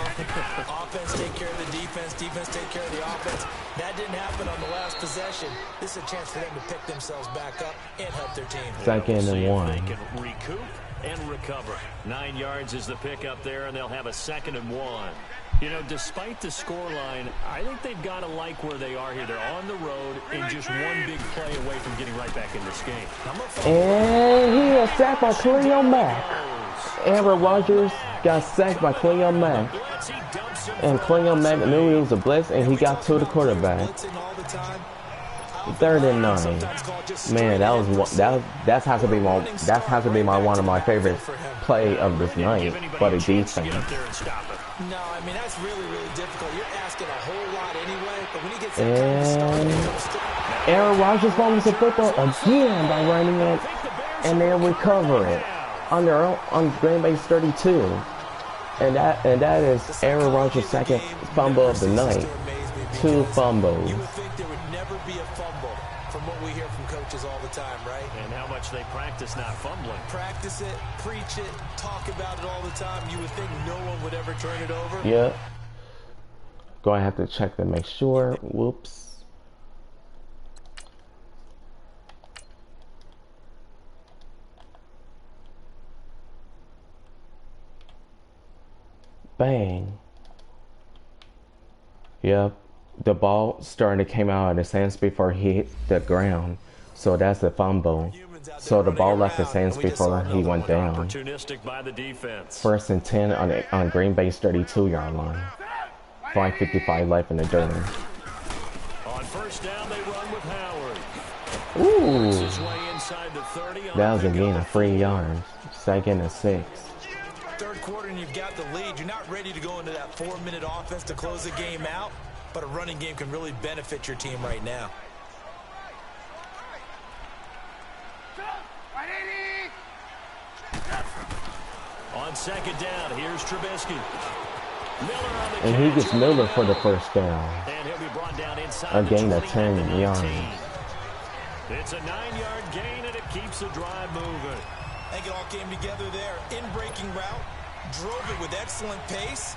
Offense take care of the defense, defense take care of the offense. That didn't happen on the last possession. This is a chance for them to pick themselves back up and help their team. 2nd and 1. They can recoup and recover. 9 yards is the pickup there, and they'll have a 2nd and 1. You know, despite the scoreline, I think they've got to like where they are here. They're on the road and just one big play away from getting right back in this game. And he is sacked by Khalil Mack. Aaron Rodgers got sacked by Khalil Mack. And Khalil Mack knew it was a blitz, and he got to the quarterback. 3rd and 9. Man, that has to be one of my favorite play of this night for the defense. No, I mean, that's really, really difficult. You're asking a whole lot anyway, but when he gets that kind of start, Aaron Rodgers fumbles the football again by running it, and they recover it on Green Bay's 32. And that is Aaron Rodgers' 2nd fumble of the night. 2 fumbles. You would think there would never be a fumble from what we hear from coaches all the time, right? And how much they practice not fumbling. Practice it, preach it, talk about it all the time. You would think no one would ever turn it over. Yep. Going to have to check to make sure. Whoops. Bang. Yep. The ball starting to came out of his hands before he hit the ground. So that's the fumble. So the ball left his hands before he went down. Opportunistic by the defense. 1st and 10 on Green Bay's 32-yard line. 5:55 left in the dirt. On 1st down, they run with Howard. Ooh. His way inside the 30 That was a gain of 3 yards. 2nd and 6. 3rd quarter and you've got the lead. You're not ready to go into that 4-minute offense to close the game out, but a running game can really benefit your team right now. On 2nd down, here's Trubisky. Miller on the And he gets Miller for the 1st down. And he'll be brought down inside A gain of 10 yards. It's a 9-yard gain, and it keeps the drive moving. I think it all came together there. In-breaking route, drove it with excellent pace.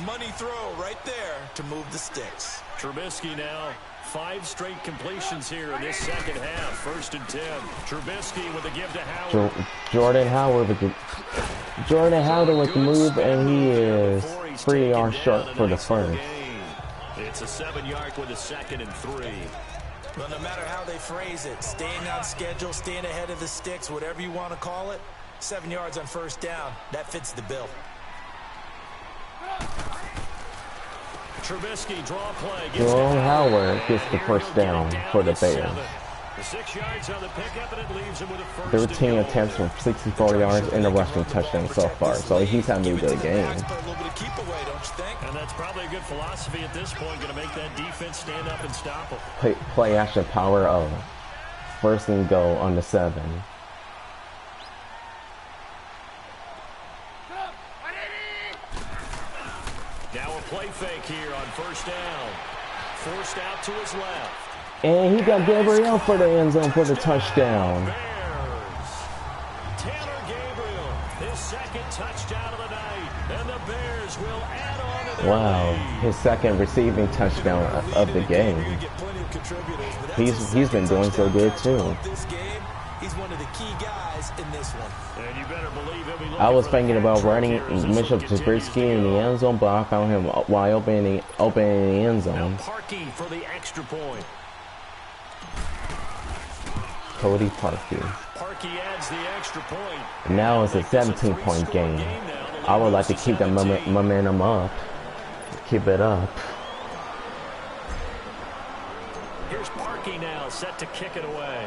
Money throw right there to move the sticks. Trubisky now 5 straight completions here in this second half. 1st and 10. Trubisky with a give to Howard. Jordan Howard with the move, and he is 3 yards short for the first. It's a 7-yard with a 2nd and 3. Well, no matter how they phrase it, staying on schedule, staying ahead of the sticks, whatever you want to call it, 7 yards on 1st down, that fits the bill. Trubisky draw play. Jordan Howard gets the 1st down for the Bears. 6 yards on the pickup, and it leaves him with a 1st 13 attempts for 64 yards and a rushing touchdown so far. So he's having a good game. And that's probably a good philosophy at this point. Going to make that defense stand up and stop him. Play action power of 1st and goal on the 7. Now a play fake here on 1st down. Forced out to his left. And he got Gabriel for the end zone for the touchdown. Bears. Tanner Gabriel, his 2nd touchdown of the night. And the Bears will add on to their Wow, lead. his 2nd receiving touchdown of the game. He's been doing so good too. He's one of the key guys in this one. And you better believe he'll be looking I was for thinking about the running catch right Mitchell here as this one Trubisky gets in the end zone, but I found him wide open in the end zone. Now Parkey for the extra point. Cody Parkey. Parkey adds the extra point. Now it's a 17-point game. I would like to keep that momentum up. Keep it up. Here's Parkey now, set to kick it away.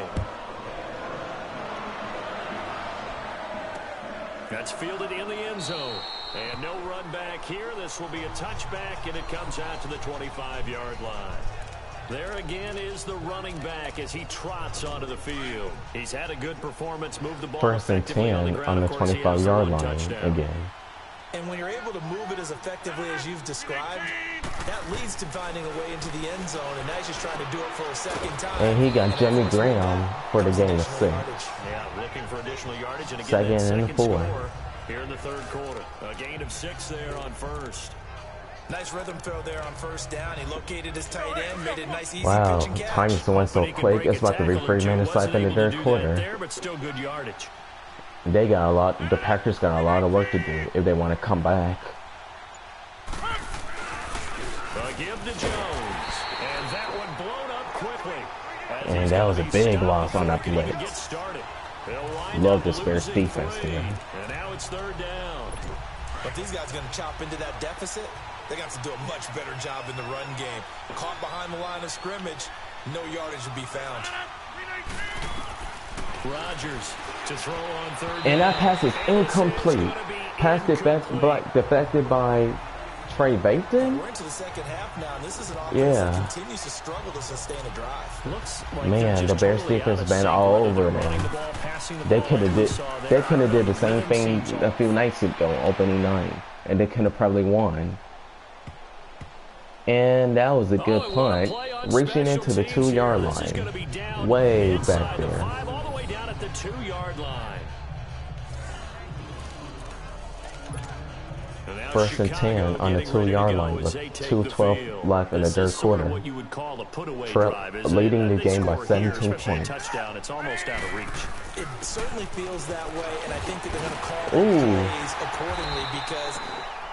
That's fielded in the end zone. And no run back here. This will be a touchback, and it comes out to the 25-yard line. There again is the running back as he trots onto the field. He's had a good performance, moved the ball 1st and 10 on the 25-yard line again. And when you're able to move it as effectively as you've described, that leads to finding a way into the end zone, and now he's just trying to do it for a 2nd time. And he got Jimmy Graham for the game of 6. Yeah, looking for additional yardage, and again, 2nd and 4. score here in the 3rd quarter. A gain of 6 there on 1st. Nice rhythm throw there on 1st down. He located his tight end, made it nice, easy Wow, pitch and catch. time went so quick. It's about to be 3 minutes left in the 3rd quarter. There, but still good yardage. They got a lot. The Packers got a lot of work to do if they want to come back. A give to Jones, and that one blown up quickly. And that was a big loss on that blitz. Love this Bears defense here. And now it's 3rd down. But these guys are going to chop into that deficit. They got to do a much better job in the run game. Caught behind the line of scrimmage, no yardage to be found. Rodgers to throw on 3rd. And that pass is incomplete. Pass deflected by Trey Bateman? We're into the 2nd half now, and this is an offense that continues to struggle to sustain a drive. Looks like Man, the Bears defense has been all over them. They could have did the same thing a few nights ago, opening night, and they could have probably won. And that was a good punt, reaching into the 2-yard line, way back there. All the way down at the 2-yard line. 1st and 10 on the 2-yard line with 2:12 left in the 3rd quarter. Leading the game by 17 points. It's almost out of reach. It certainly feels that way, and I think that they're going to call plays accordingly, because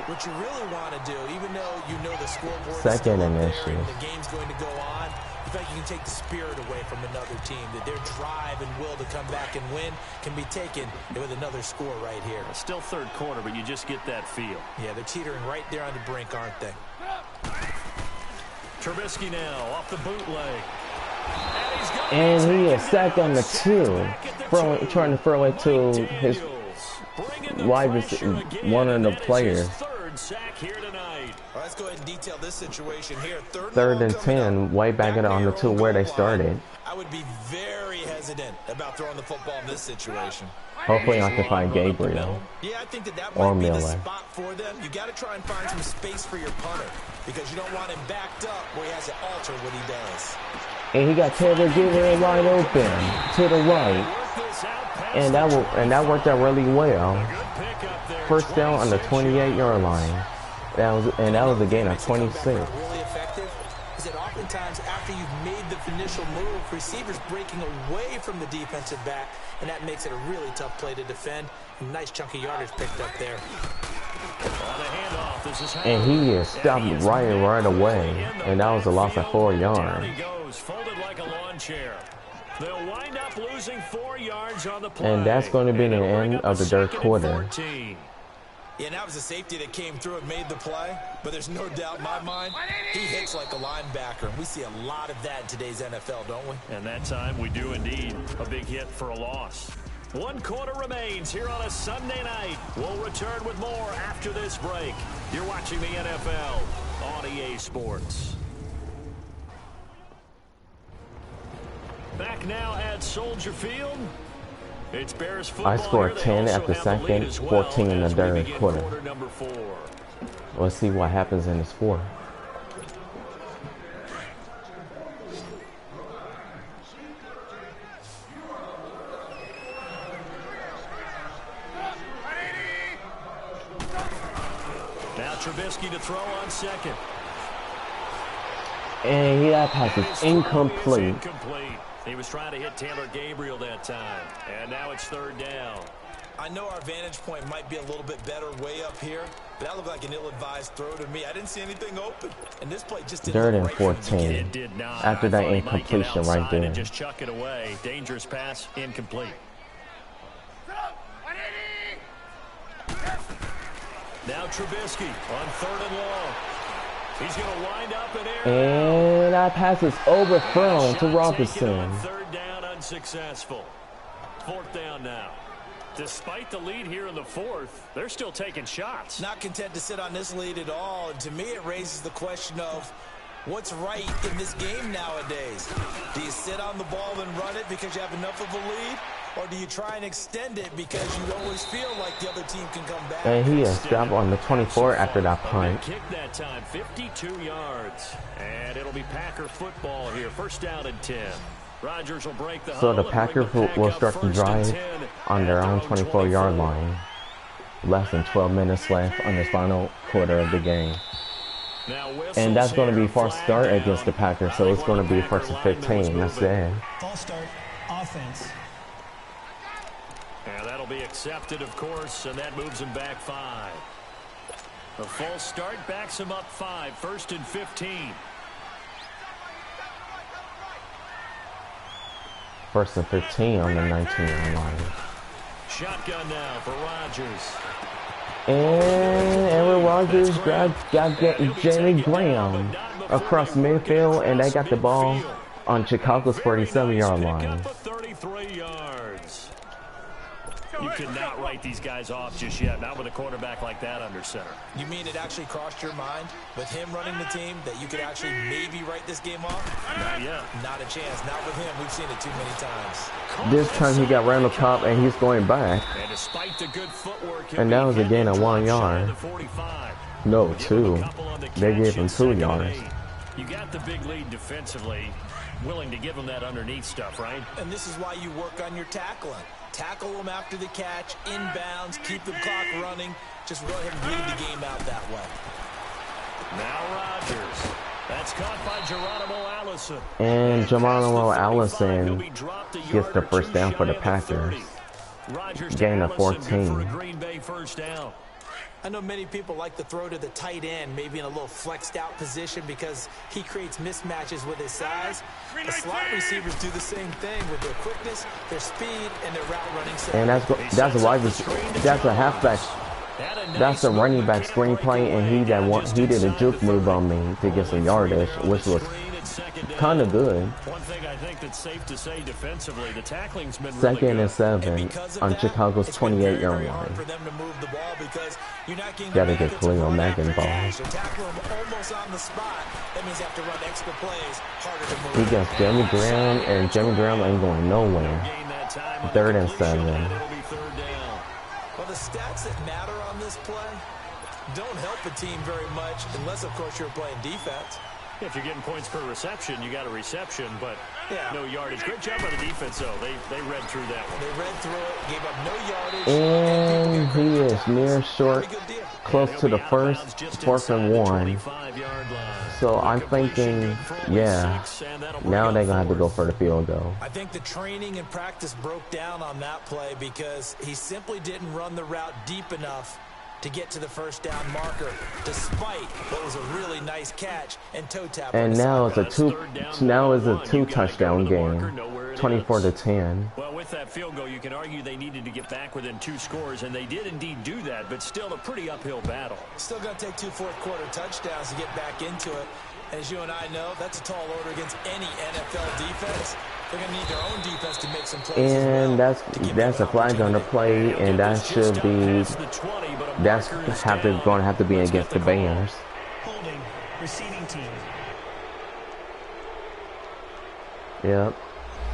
what you really want to do, even though you know the scoreboard is still up there and the game's going to go on, you feel like you can take the spirit away from another team, that their drive and will to come back and win can be taken with another score right here. It's still 3rd quarter, but you just get that feel. Yeah, they're teetering right there on the brink, aren't they? Trubisky now off the bootleg. And he is sacked on the 2, trying to throw it to his one of the players. Sack here tonight. Well, let's go ahead and detail this situation here. 3rd and 10, way back on the 2 where they started. I would be very hesitant about throwing the football in this situation. Hopefully I can find Gabriel. Yeah, I think that or might be Miller. the spot for them. You got to try and find some space for your punter, because you don't want him backed up where he has to alter what he does. And he got Taylor Gabriel wide open to the right. And that worked out really well. 1st down on the 28-yard line. That was a gain of 26. Really effective is that oftentimes after you've made the initial move, receivers breaking away from the defensive back, and that makes it a really tough play to defend. Nice chunky yardage picked up there. And he is stopped right away, and that was a loss of 4 yards. Folded like a lawn chair. They'll wind up losing 4 yards on the play. And that's going to be the end of the third quarter. Yeah, that was a safety that came through and made the play, but there's no doubt in my mind, he hits like a linebacker. We see a lot of that in today's NFL, don't we? And that time we do indeed. A big hit for a loss. 1 quarter remains here on a Sunday night. We'll return with more after this break. You're watching the NFL on EA Sports. Back now at Soldier Field. It's Bears football. I scored 10 at the second, 14 in the third quarter. Let's see what happens in this fourth. Now Trubisky to throw on second. And that pass is incomplete. He was trying to hit Taylor Gabriel that time. And now it's 3rd down. I know our vantage point might be a little bit better way up here, but that looked like an ill-advised throw to me. I didn't see anything open. And this play just didn't 3rd and look right 14. It did not. After that incompletion right there. And just chuck it away. Dangerous pass, incomplete. Now Trubisky on 3rd and long. He's going to wind up in air. And that pass is overthrown to Robinson. 3rd down, unsuccessful. 4th down now. Despite the lead here in the 4th, they're still taking shots. Not content to sit on this lead at all. And to me, it raises the question of what's right in this game nowadays. Do you sit on the ball and run it because you have enough of a lead? Or do you try and extend it because you always feel like the other team can come back? And he is stopped on the 24 after that punt. Kick that time, 52 yards. And it'll be Packer football here. 1st down and 10. Rodgers will break the So the Packers will start the drive on their own 24-yard line. Less than 12 minutes left on the final quarter of the game. And that's going to be false start against the Packers, so it's going to be 1st and 15. That's it. False start, offense. And that'll be accepted, of course, and that moves him back 5. A false start backs him up 5. 1st and 15. 1st and 15 on the 19-yard line. Shotgun now for Rodgers. And Aaron Rodgers got Jimmy Graham across midfield, and they got the ball on Chicago's 47-yard line. 33 yards. You cannot write these guys off just yet, not with a quarterback like that under center. You mean it actually crossed your mind with him running the team that you could actually maybe write this game off? Not yet. Not a chance. Not with him. We've seen it too many times. This time he got Randall Cobb, and he's going back. And despite the good footwork, And that was a gain of 1 yard. No, 2. They gave him 2 yards. You got the big lead defensively. Willing to give him that underneath stuff, right? And this is why you work on your tackling. Tackle them after the catch, inbounds, keep the clock running. Just go ahead and bleed the game out that way. Now Rodgers. That's caught by Geronimo Allison. And Geronimo Allison gets the 1st down for the Packers. Gain of 14. Green Bay 1st down. I know many people like to throw to the tight end, maybe in a little flexed out position because he creates mismatches with his size. The slot receivers do the same thing with their quickness, their speed, and their route running. And that's a halfback. That's a running back screen play, and he did a juke move on me to get some yardage, which was kind of good. One thing I think that's safe to say defensively, the tackling's been 2nd and 7 on Chicago's 28-yard line. Gotta get Khalil Mack involved. He gets Jimmy Graham, and Jimmy Graham ain't going nowhere. 3rd and 7. Well, the stats that matter on this play don't help a team very much unless, of course, you're playing defense. If you're getting points per reception, you got a reception, but no yardage. Great job by the defense, though. They read through that one. They read through it, gave up no yardage. And he is near short, close to the 1st, 4th and 1. So I'm thinking, yeah, now they're going to have to go for the field goal. I think the training and practice broke down on that play because he simply didn't run the route deep enough to get to the first down marker, despite what was a really nice catch and toe tap. And now it's a two touchdown game, 24-10. Well, with that field goal, you can argue they needed to get back within 2 scores, and they did indeed do that, but still a pretty uphill battle. Still going to take 2 fourth-quarter touchdowns to get back into it. And as you and I know, that's a tall order against any NFL defense. They're going to need their own defense to make some plays. And that's a flag on the play, and that should be going to have to be against the Bears. Holding, receiving team. Yep,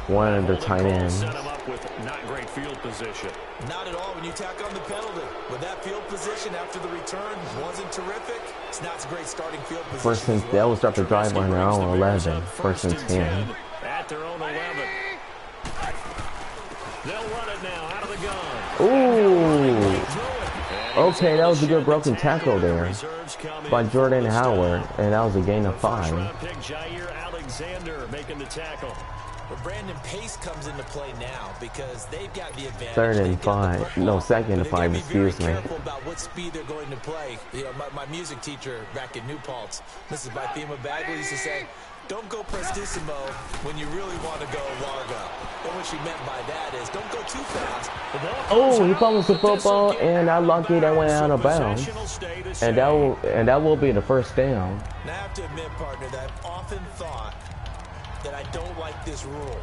one of the tight ends. Set him up with not great field position. Not at all when you tack on the penalty. With that field position after the return wasn't terrific. It's not a great starting field position. First and they will start the drive on their own 11. First and 10. At their own 11. They'll run it now out of the gun. Ooh. Okay, that was a good broken tackle there by Jordan Howard, and that was a gain of 5. Alexander making the tackle. But Brandon, pace comes into play now because they've got the advantage. 3rd and 5. No, 2nd and 5, excuse me. Careful about what speed they're going to play. You know, my music teacher back in New Paltz, Mrs. Bythema Bagley, used to say, don't go prestissimo when you really want to go largo. And what she meant by that is don't go too fast. Oh, he fumbles the football, and I lucky that went out of bounds. And that will be the first down. Now, I have to admit, partner, that I've often thought that I don't like this rule,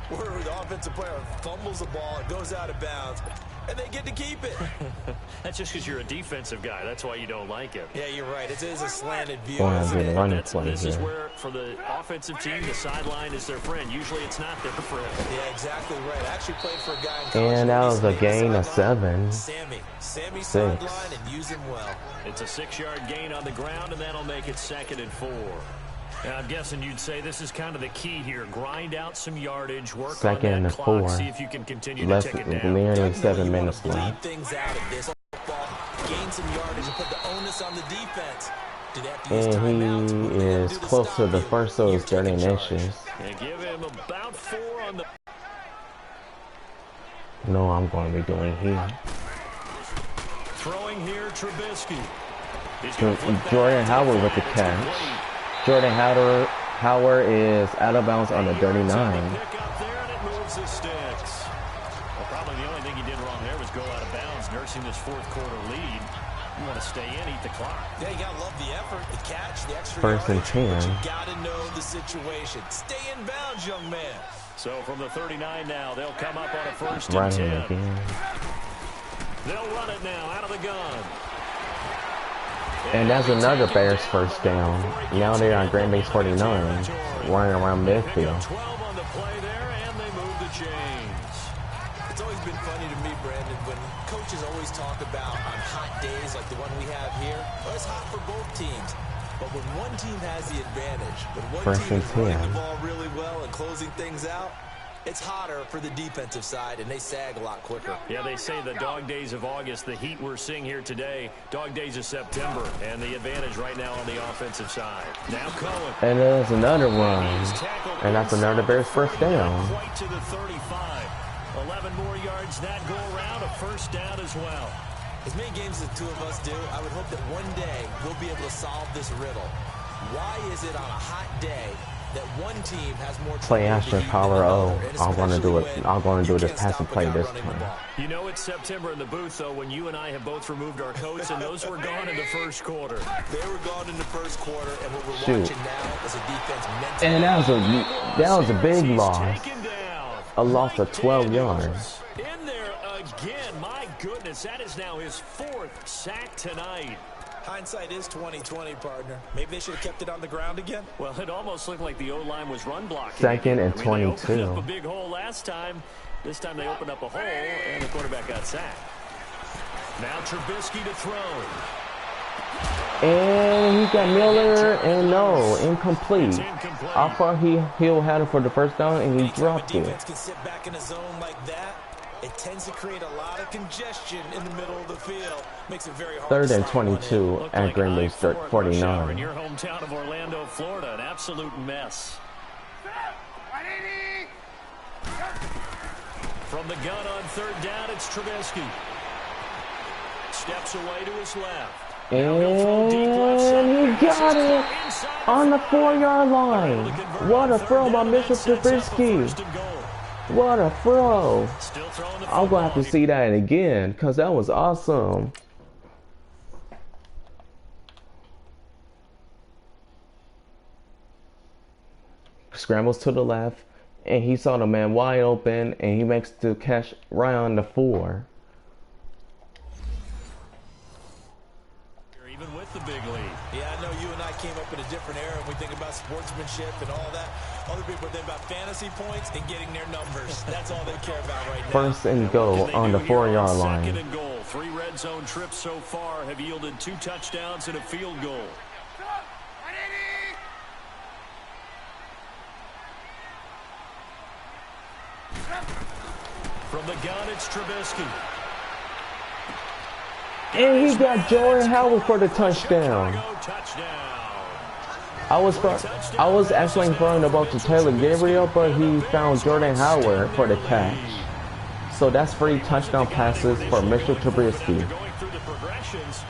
where the offensive player fumbles the ball, it goes out of bounds, and they get to keep it. That's just because you're a defensive guy. That's why you don't like it. Yeah, you're right. It is a slanted view. This is where, for the offensive team, the sideline is their friend. Usually it's not their friend. Yeah, exactly right. I actually played for a guy in college. And that was a gain of 7. Sammy sideline and use him well. It's a 6-yard gain on the ground, and that'll make it 2nd and 4. And I'm guessing you'd say this is kind of the key here. Grind out some yardage, work on that clock, see if you can continue to take it down. Nearly 7 minutes left. Things out of this ball, gain some yardage and put the onus on the defense. And he is close to the first, so it's 30 inches. And give him about 4 on the... No, I'm going to be doing here. Throwing here, Trubisky. Jordan Howard with the catch. Jordan Howard is out of bounds on the 39. Probably the only thing he did wrong there was go out of bounds, nursing this 4th-quarter lead. You want to stay in, eat the clock. Yeah, you got to love the effort, the catch, the extra 1st and 10. But you got to know the situation. Stay in bounds, young man. So from the 39 now, they'll come up on a 1st Running and 10. again. They'll run it now out of the gun. And that's another Bears first down. Now they're on Green Bay's 49, running around midfield. 12 on the play there, and they move the chains. It's always been funny to me, Brandon, when coaches always talk about on hot days like the one we have here. Well, it's hot for both teams. But when one team has the advantage, when one team is running the ball really well and closing things out, it's hotter for the defensive side, and they sag a lot quicker. Yeah, they say the dog days of August, the heat we're seeing here today, dog days of September, and the advantage right now on the offensive side. Now Cohen. And there's another run, and that's another Bears first down. Quite to the 35. 11 more yards that go around, a first down as well. As many games as the two of us do, I would hope that one day we'll be able to solve this riddle. Why is it on a hot day that one team has more play after power O? I'm going to do it. I'm going to do this passing play this time. You know it's September in the booth, though, when you and I have both removed our coats, and those were gone in the 1st quarter. They were gone in the 1st quarter, and what we're watching now is a defense mentally. And that was a big loss. A loss of 12 yards. In there again. My goodness, that is now his 4th sack tonight. Hindsight is 20/20, partner. Maybe they should have kept it on the ground again. Well, it almost looked like the O-line was run blocking. 2nd and 22. They opened up a big hole last time. This time they opened up a hole, and the quarterback got sacked. Now Trubisky to throw. And he got Miller, and no, incomplete. I thought he'll have it for the first down, and he dropped it. Defense can sit back in a zone like that it tends to create a lot of congestion in the middle of the field. Makes it very hard. Third to and slide one in. 22 at Green Bay 49. In your hometown of Orlando, Florida, an absolute mess. From the gun on third down, it's Trubisky. Steps away to his left. And he got it on the 4-yard line. What a throw by Mr. Trubisky. What a throw. I'm going to have to see that again because that was awesome. Scrambles to the left, and he saw the man wide open, and he makes the catch right on the 4. Even with the big lead. Yeah, I know you and I came up in a different era, and we think about sportsmanship and all that. Other people think about fantasy points and getting their numbers. That's all they care about right now. First and goal on the 4-yard line. Second and goal. 3 red zone trips so far have yielded 2 touchdowns and a field goal. From the gun, it's Trubisky. And he got Jordan Howard for the touchdown. I was actually throwing the ball to Taylor Gabriel, but he found Jordan Howard for the catch. So that's 3 touchdown passes for Mr. Trubisky. Going through the progressions,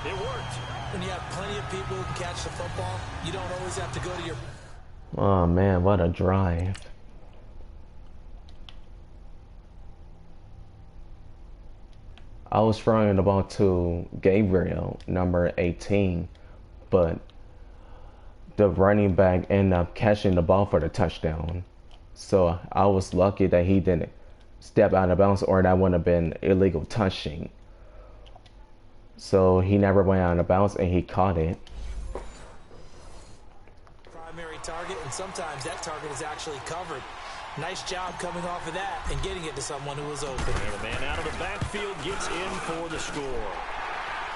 it worked. When you have plenty of people who can catch the football, you don't always have to go to your... Oh man, what a drive. I was throwing the ball to Gabriel, number 18, but the running back ended up catching the ball for the touchdown. So I was lucky that he didn't step out of bounds, or that would have been illegal touching. So he never went out of bounds, and he caught it. Primary target, and sometimes that target is actually covered. Nice job coming off of that and getting it to someone who was open. And the man out of the backfield gets in for the score.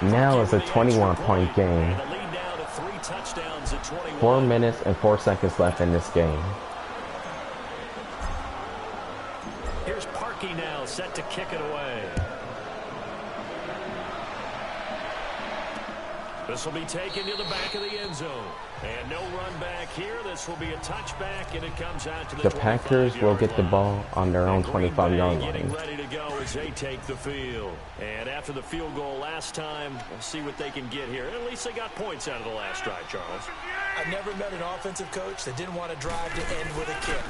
Now it's a 21-point game. And the lead down to 3 touchdowns at 21. 4 minutes and 4 seconds left in this game. Here's Parkey now, set to kick it away. This will be taken to the back of the end zone. And no run back here. This will be a touchback, and it comes out to the Packers will get the ball on their own 25-yard getting line. ready to go as they take the field. And after the field goal last time, we'll see what they can get here. At least they got points out of the last drive, Charles. I've never met an offensive coach that didn't want to drive to end with a kick.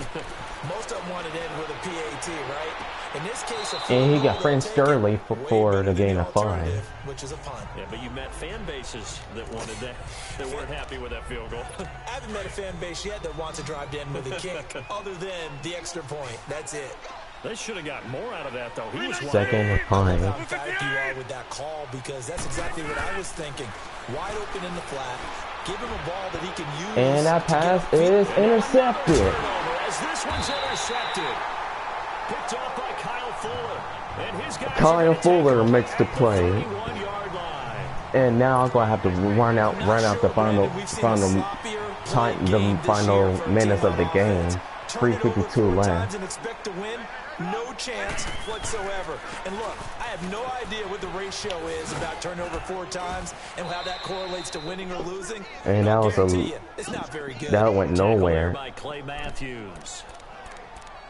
Most of them wanted to end with a PAT, right? In this case, And he got Frank Sterling for the gain of 5. Which is a punt. Yeah, but you met fan bases that wanted that, that weren't happy with that field goal. I haven't met a fan base yet that wants to drive to end with a kick, other than the extra point. That's it. They should have got more out of that, though. He was Second and 5. How emphatic you are with that call, because that's exactly what I was thinking. Wide open in the flat. Give him a ball that he can use. And that pass is intercepted. As this one's intercepted. Picked up by Kyle Fuller. And his guys Kyle Fuller makes the play. 31-yard line. And now I'm gonna have to run out the final minutes of the game. 3:52 left. And expect to win. No chance whatsoever. And look, I have no idea what the ratio is about turnover 4 times and how that correlates to winning or losing. And that was it's not very good. that went nowhere. By Clay Matthews.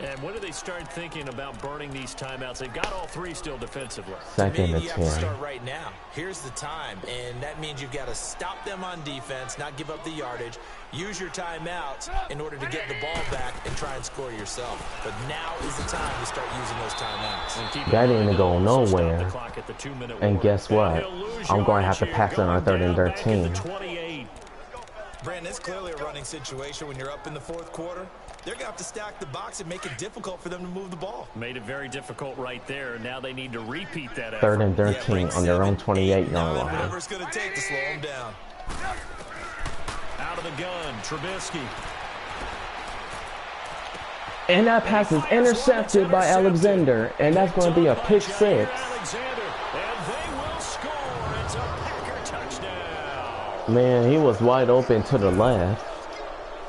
And when do they start thinking about burning these timeouts? They've got all 3 still defensively. Second and You have to 10. start right now. Here's the time, and that means you've got to stop them on defense, not give up the yardage. Use your timeouts in order to get the ball back and try and score yourself. But now is the time to start using those timeouts. That didn't go nowhere. And guess what? I'm going to have to pass it on 3rd and 13. Brandon, it's clearly a running situation when you're up in the 4th quarter. They're going to have to stack the box and make it difficult for them to move the ball. Made it very difficult right there. Now they need to repeat that effort. 3rd and 13 on their own 28-yard line. Whatever it's going to take to slow them down. Out of the gun, Trubisky. And that pass is intercepted by Alexander, and that's going to be a pick 6. Alexander, and they will score. It's a Packer touchdown. Man, he was wide open to the left.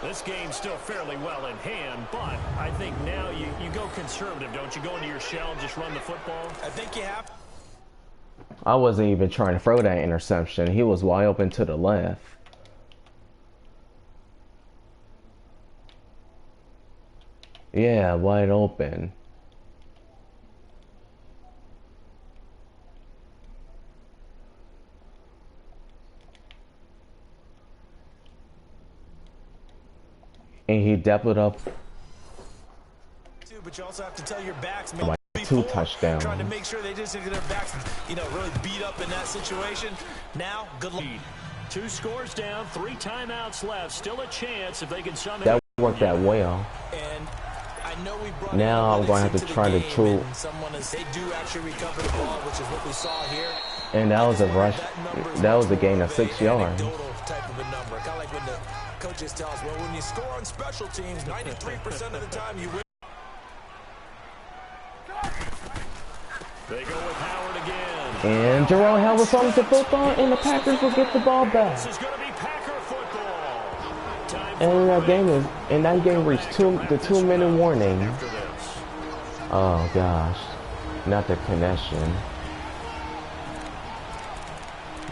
This game's still fairly well in hand, but I think now you go conservative, don't you? Go into your shell and just run the football? I think you have. I wasn't even trying to throw that interception. He was wide open to the left. Yeah, wide open. And he doubled up. But you also have to tell your backs, man, Like 2 touchdowns. trying to make sure they just get their backs, really beat up in that situation. Now, good luck. 2 scores down, 3 timeouts left. Still a chance if they can somehow. That worked that well. And I know we brought now I'm going to have to try to true. They do actually recover the ball, which is what we saw here. And that was a rush. That was a gain of 6 yards. Type of a number. Kind of like when the coaches tell us, well, when you score on special teams, 93% of the time you win. They go with Howard again. And Jerome Howard throws the football, and the Packers will get the ball back. This is going to be Packer football. And that game reached the 2-minute warning. Oh gosh, not the connection.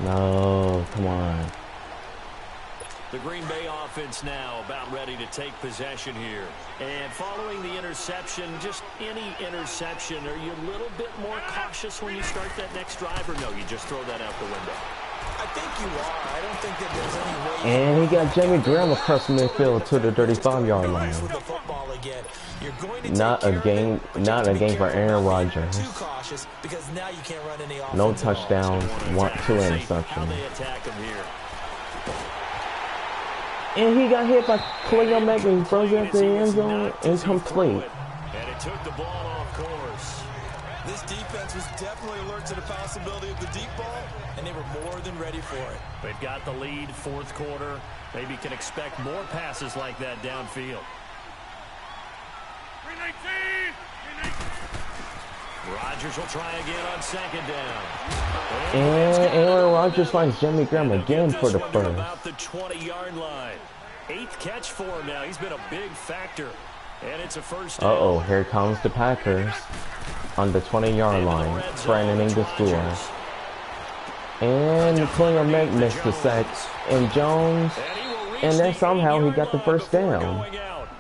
No, come on. The Green Bay offense now about ready to take possession here. And following the interception, just any interception, are you a little bit more cautious when you start that next drive, or no, you just throw that out the window? I think you are. I don't think that there's any way. And he got Jimmy Graham across midfield to the 35-yard line. Not a game for Aaron Rodgers. No touchdowns, 2 interceptions. And he got hit by Khalil Mack and throws it at the end zone, incomplete. And it took the ball off course. This defense was definitely alert to the possibility of the deep ball, and they were more than ready for it. They've got the lead, 4th quarter. Maybe can expect more passes like that downfield. 319! Rodgers will try again on 2nd down. And Aaron Rodgers finds Jimmy Graham again for the first. About the 20-yard line. 8th catch for him now. He's been a big factor. And it's a first down. Uh-oh, here comes the Packers on the 20-yard line, threatening the score. And Khalil Mack missed the sack. And Jones, and then somehow he got the first down.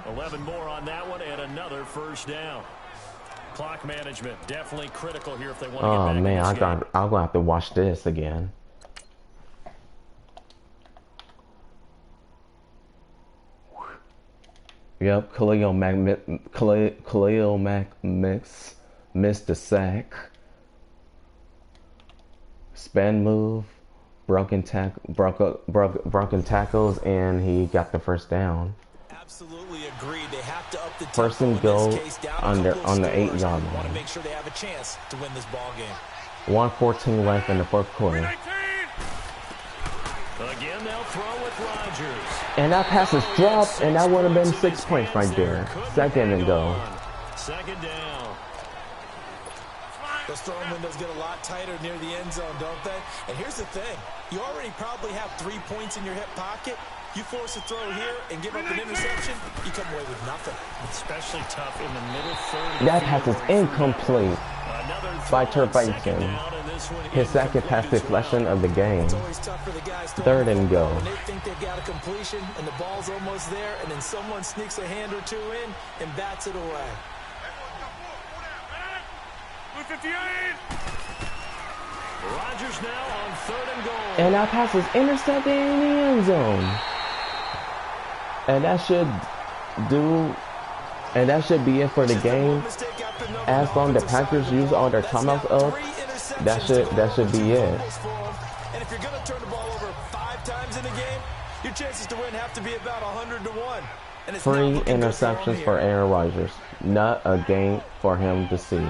11 more on that one and another first down. Clock management definitely critical here if they want to get back in this game. I'm gonna have to watch this again. Yep, Khalil Mack missed the sack. Spin move, broken tackles, and he got the first down. Absolutely agreed. They have to up the tempo. First and goal on the 8-yard line. Want to make sure they have a chance to win this ball game. 1:14 left in the 4th quarter. Again, they'll throw with Rodgers. And that pass is dropped, and that would have been 6 points right there. 2nd and goal. 2nd down. Those throwing windows get a lot tighter near the end zone, don't they? And here's the thing. You already probably have 3 points in your hip pocket. You force a throw here and give up an interception, you come away with nothing. Especially tough in the middle third. That pass is incomplete by Turpaiton. His 2nd pass deflection of the game. 3rd and goal. When they think they've got a completion and the ball's almost there, and then someone sneaks a hand or 2 in and bats it away. 58! Rodgers now on 3rd and goal. And that pass is intercepted in the end zone. And that should be it for the game. As long as the Packers use all their timeouts up, that should be it. And if you're going to turn the ball over 5 times in a game, your chances to win have to be about 100 to 1. And it's 3 interceptions for Aaron Rodgers. Not a game for him to see.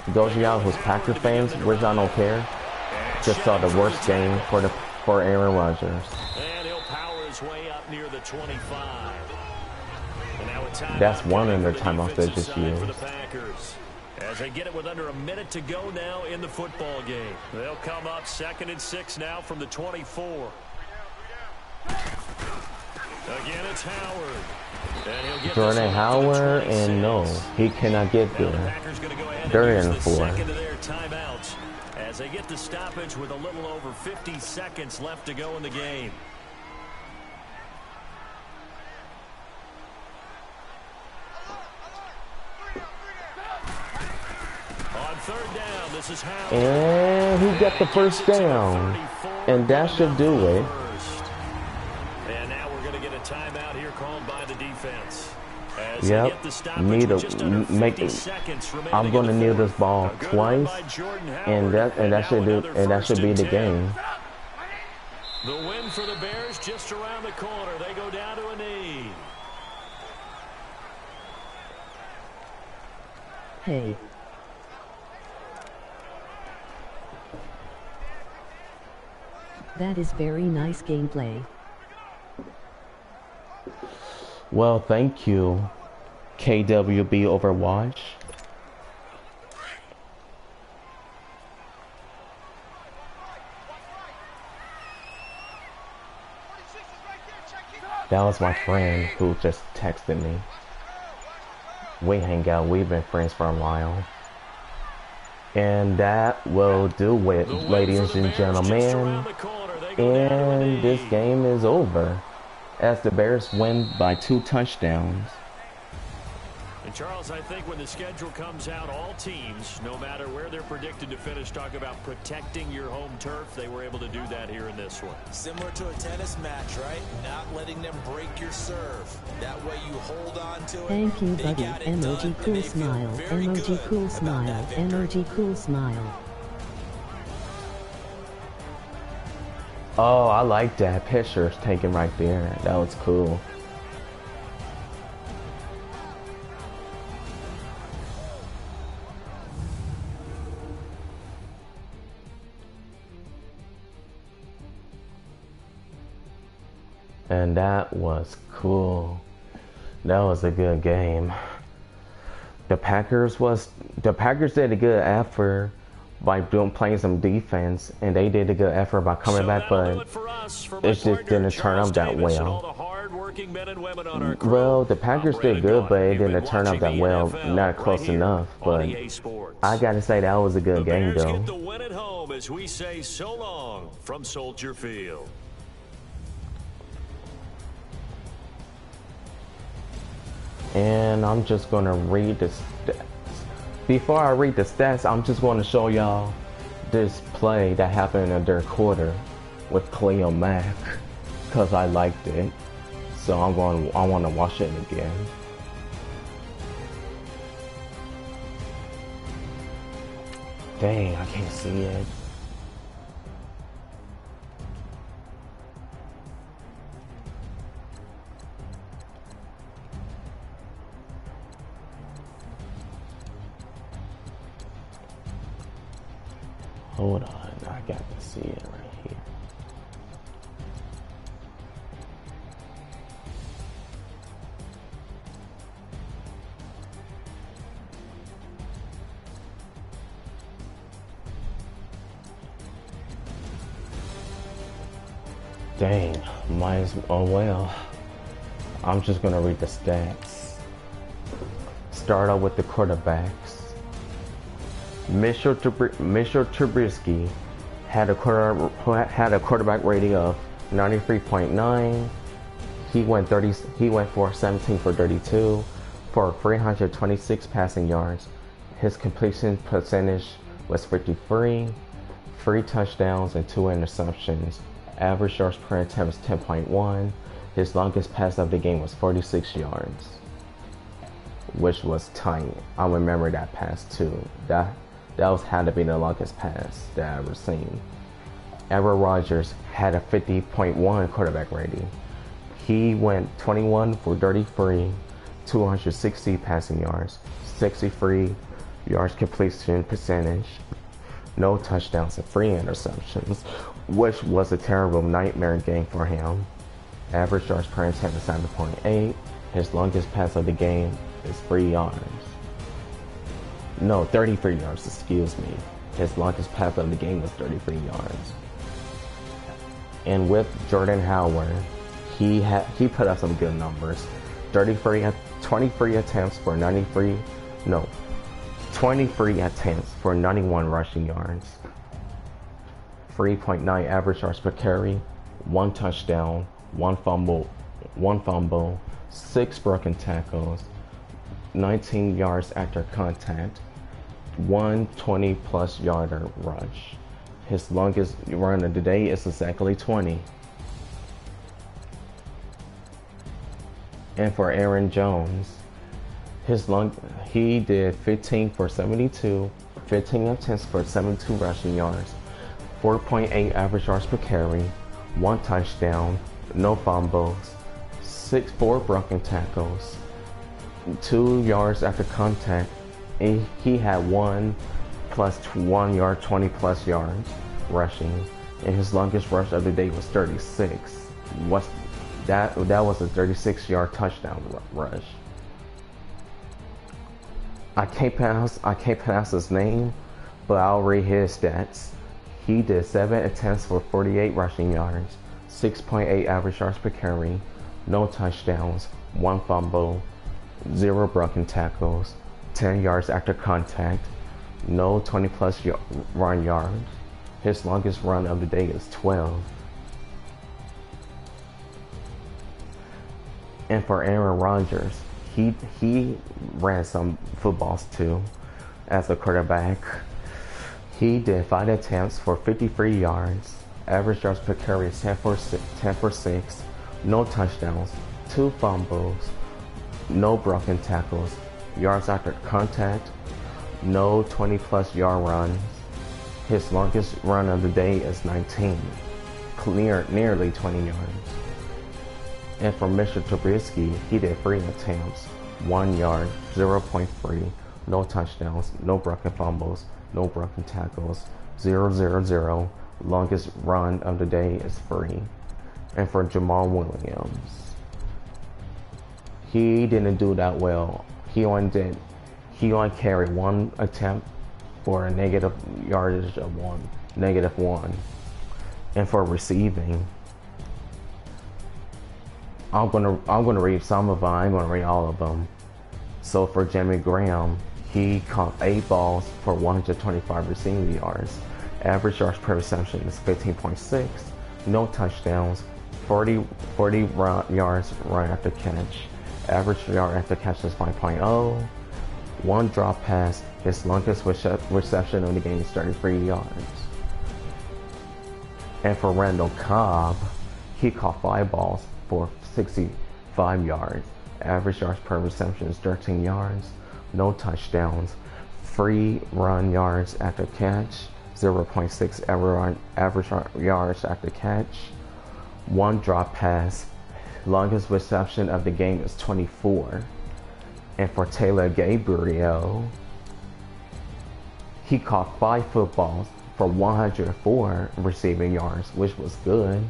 Those of y'all who's Packers fans, which I don't care, just saw the worst game for Aaron Rodgers. And he'll power his way up near the 25. And now a That's one in their timeout they just used. For the Packers. As they get it with under a minute to go now in the football game. They'll come up 2nd and 6 now from the 24. Again, it's Howard. And he'll get Jordan Howard, and no, he cannot get now the there. Packers going to go ahead Third and and use the 4. second of their timeouts as they get the stoppage with a little over 50 seconds left to go in the game. On third down, this is Howard. And he got the first down. And that should do it. And now we're going to get a timeout here called by the defense. Yep. Need to make it. I'm going to kneel this ball twice, and that should be the game. The win for the Bears just around the corner. They go down to a knee. Hey. That is very nice gameplay. Well, thank you, KWB Overwatch. That was my friend who just texted me. We hang out. We've been friends for a while. And that will do it, ladies and gentlemen. And this game is over, as the Bears win by 2 touchdowns. And Charles, I think when the schedule comes out, all teams, no matter where they're predicted to finish, talk about protecting your home turf. They were able to do that here in this one. Similar to a tennis match, right? Not letting them break your serve. That way you hold on to it. Thank you, buddy. Emoji cool smile. Emoji cool smile. Emoji cool smile. Oh, I like that picture taken right there. That was cool. And that was cool. That was a good game. The Packers did a good effort by playing some defense, and they did a good effort by coming back, but it just didn't turn out that well. Well, the Packers did good, but it didn't turn out that well. Not close enough, but I gotta say that was a good game, though. Get the win at home as we say so long from Soldier Field. And I'm just gonna read the stats. Before I read the stats, I'm just going to show y'all this play that happened in the third quarter with Cleo Mack, because I liked it. So I want to watch it again. Dang, I can't see it. Hold on, I got to see it right here. Dang, oh well. I'm just gonna read the stats. Start out with the quarterbacks. Mitchell Trubisky had a quarterback rating of 93.9. He went for 17 for 32 for 326 passing yards. His completion percentage was 53, 3 touchdowns and 2 interceptions. Average yards per attempt was 10.1. His longest pass of the game was 46 yards, which was tight. I remember that pass too. That had to be the longest pass that I've ever seen. Aaron Rodgers had a 50.1 quarterback rating. He went 21 for 33, 260 passing yards, 63 yards completion percentage, no touchdowns and 3 interceptions, which was a terrible nightmare game for him. Average yards per attempt is 7.8. His longest pass of the game is 3 yards. No, 33 yards, excuse me. His longest pass of the game was 33 yards. And with Jordan Howard, he put up some good numbers. 23 attempts for 23 attempts for 91 rushing yards. 3.9 average yards per carry, 1 touchdown, 1 fumble, 6 broken tackles, 19 yards after contact, 1 20-plus yarder rush. His longest run of the day is exactly 20. And for Aaron Jones, he did 15 for 72, 15 attempts for 72 rushing yards, 4.8 average yards per carry, 1 touchdown, no fumbles, 4 broken tackles, 2 yards after contact, and he had 1 plus 1 yard, 20 plus yards rushing, and his longest rush of the day was 36. That was a 36-yard touchdown rush. I can't pronounce his name, but I'll read his stats. He did 7 attempts for 48 rushing yards, 6.8 average yards per carry, no touchdowns, 1 fumble, 0 broken tackles, 10 yards after contact, no 20-plus run yards. His longest run of the day is 12. And for Aaron Rodgers, he ran some footballs too as a quarterback. He did 5 attempts for 53 yards, average yards per carry is 10 for 6, no touchdowns, 2 fumbles, no broken tackles, yards after contact, no 20-plus yard runs. His longest run of the day is 19, nearly 20 yards. And for Mr. Trubisky, he did 3 attempts, 1 yard, 0.3, no touchdowns, no broken fumbles, no broken tackles, 0. Longest run of the day is 3. And for Jamal Williams, he didn't do that well. He only carried 1 attempt for a negative yardage of -1. And for receiving, I'm gonna read some of them. I'm gonna read all of them. So for Jimmy Graham, he caught 8 balls for 125 receiving yards. Average yards per reception is 15.6. No touchdowns. 40 yards run after catch. Average yard after catch is 5.0. 1 drop pass. His longest reception of the game is 33 yards. And for Randall Cobb, he caught 5 balls for 65 yards. Average yards per reception is 13 yards. No touchdowns. 3 run yards after catch. 0.6 average yards after catch. 1 drop pass. Longest reception of the game is 24. And for Taylor Gabriel, he caught 5 footballs for 104 receiving yards, which was good.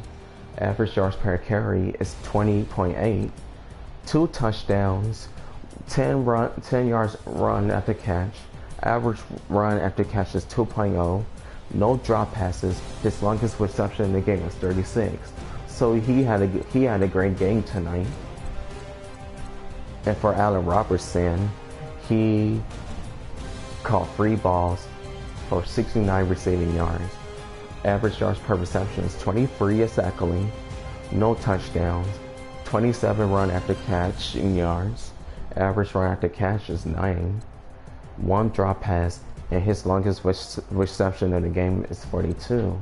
Average yards per carry is 20.8. 2 touchdowns, 10 yards run after catch. Average run after catch is 2.0. No drop passes. His longest reception in the game was 36. So he had a great game tonight. And for Allen Robertson, he caught 3 balls for 69 receiving yards. Average yards per reception is 23 exactly. No touchdowns. 27 run after catch in yards. Average run after catch is 9. 1 drop pass, and his longest reception of the game is 42.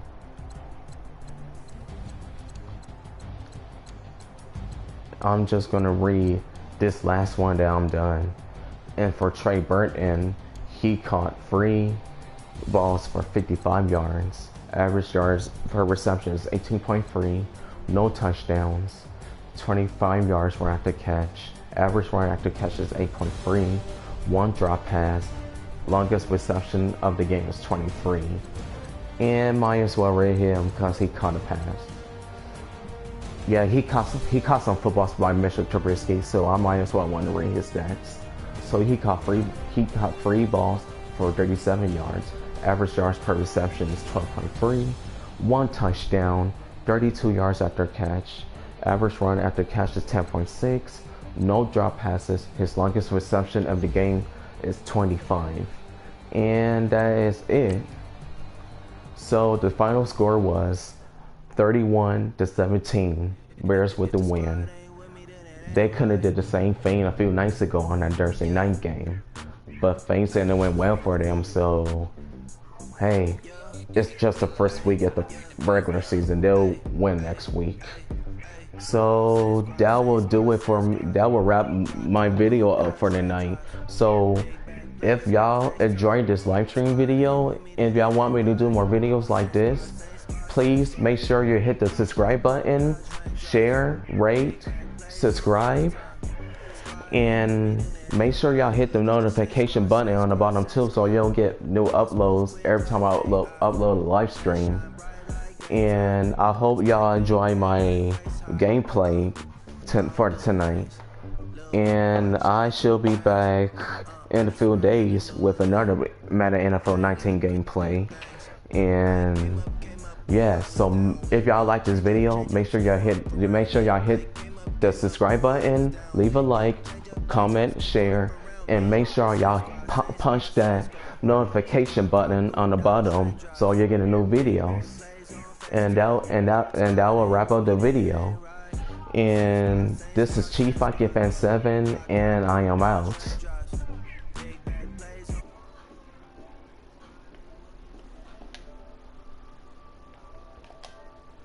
I'm just gonna read this last one that I'm done. And for Trey Burton, he caught 3 balls for 55 yards. Average yards per reception is 18.3. No touchdowns. 25 yards run after catch. Average run after catch is 8.3. 1 drop pass. Longest reception of the game is 23. And might as well rate him because he caught a pass. Yeah, he caught some footballs by Mr. Trubisky, so I might as well want to rate his stats. So he caught 3 balls for 37 yards. Average yards per reception is 12.3. 1 touchdown, 32 yards after catch. Average run after catch is 10.6. No drop passes. His longest reception of the game is 25. And that is it. So the final score was 31-17. Bears with the win. They could have did the same thing a few nights ago on that Thursday night game, but things didn't went well for them. So hey, it's just the first week of the regular season. They'll win next week. So that will do it for me. That will wrap my video up for the night. So if y'all enjoyed this live stream video, and if y'all want me to do more videos like this, please make sure you hit the subscribe button, share, rate, subscribe, and make sure y'all hit the notification button on the bottom too, so you'll get new uploads every time I upload a live stream. And I hope y'all enjoy my gameplay for tonight. And I shall be back in a few days with another Madden NFL 19 gameplay. And yeah, so if y'all like this video, make sure y'all hit the subscribe button, leave a like, comment, share, and make sure y'all punch that notification button on the bottom so you're getting new videos. And that will wrap up the video. And this is Chief Fan 7, and I am out.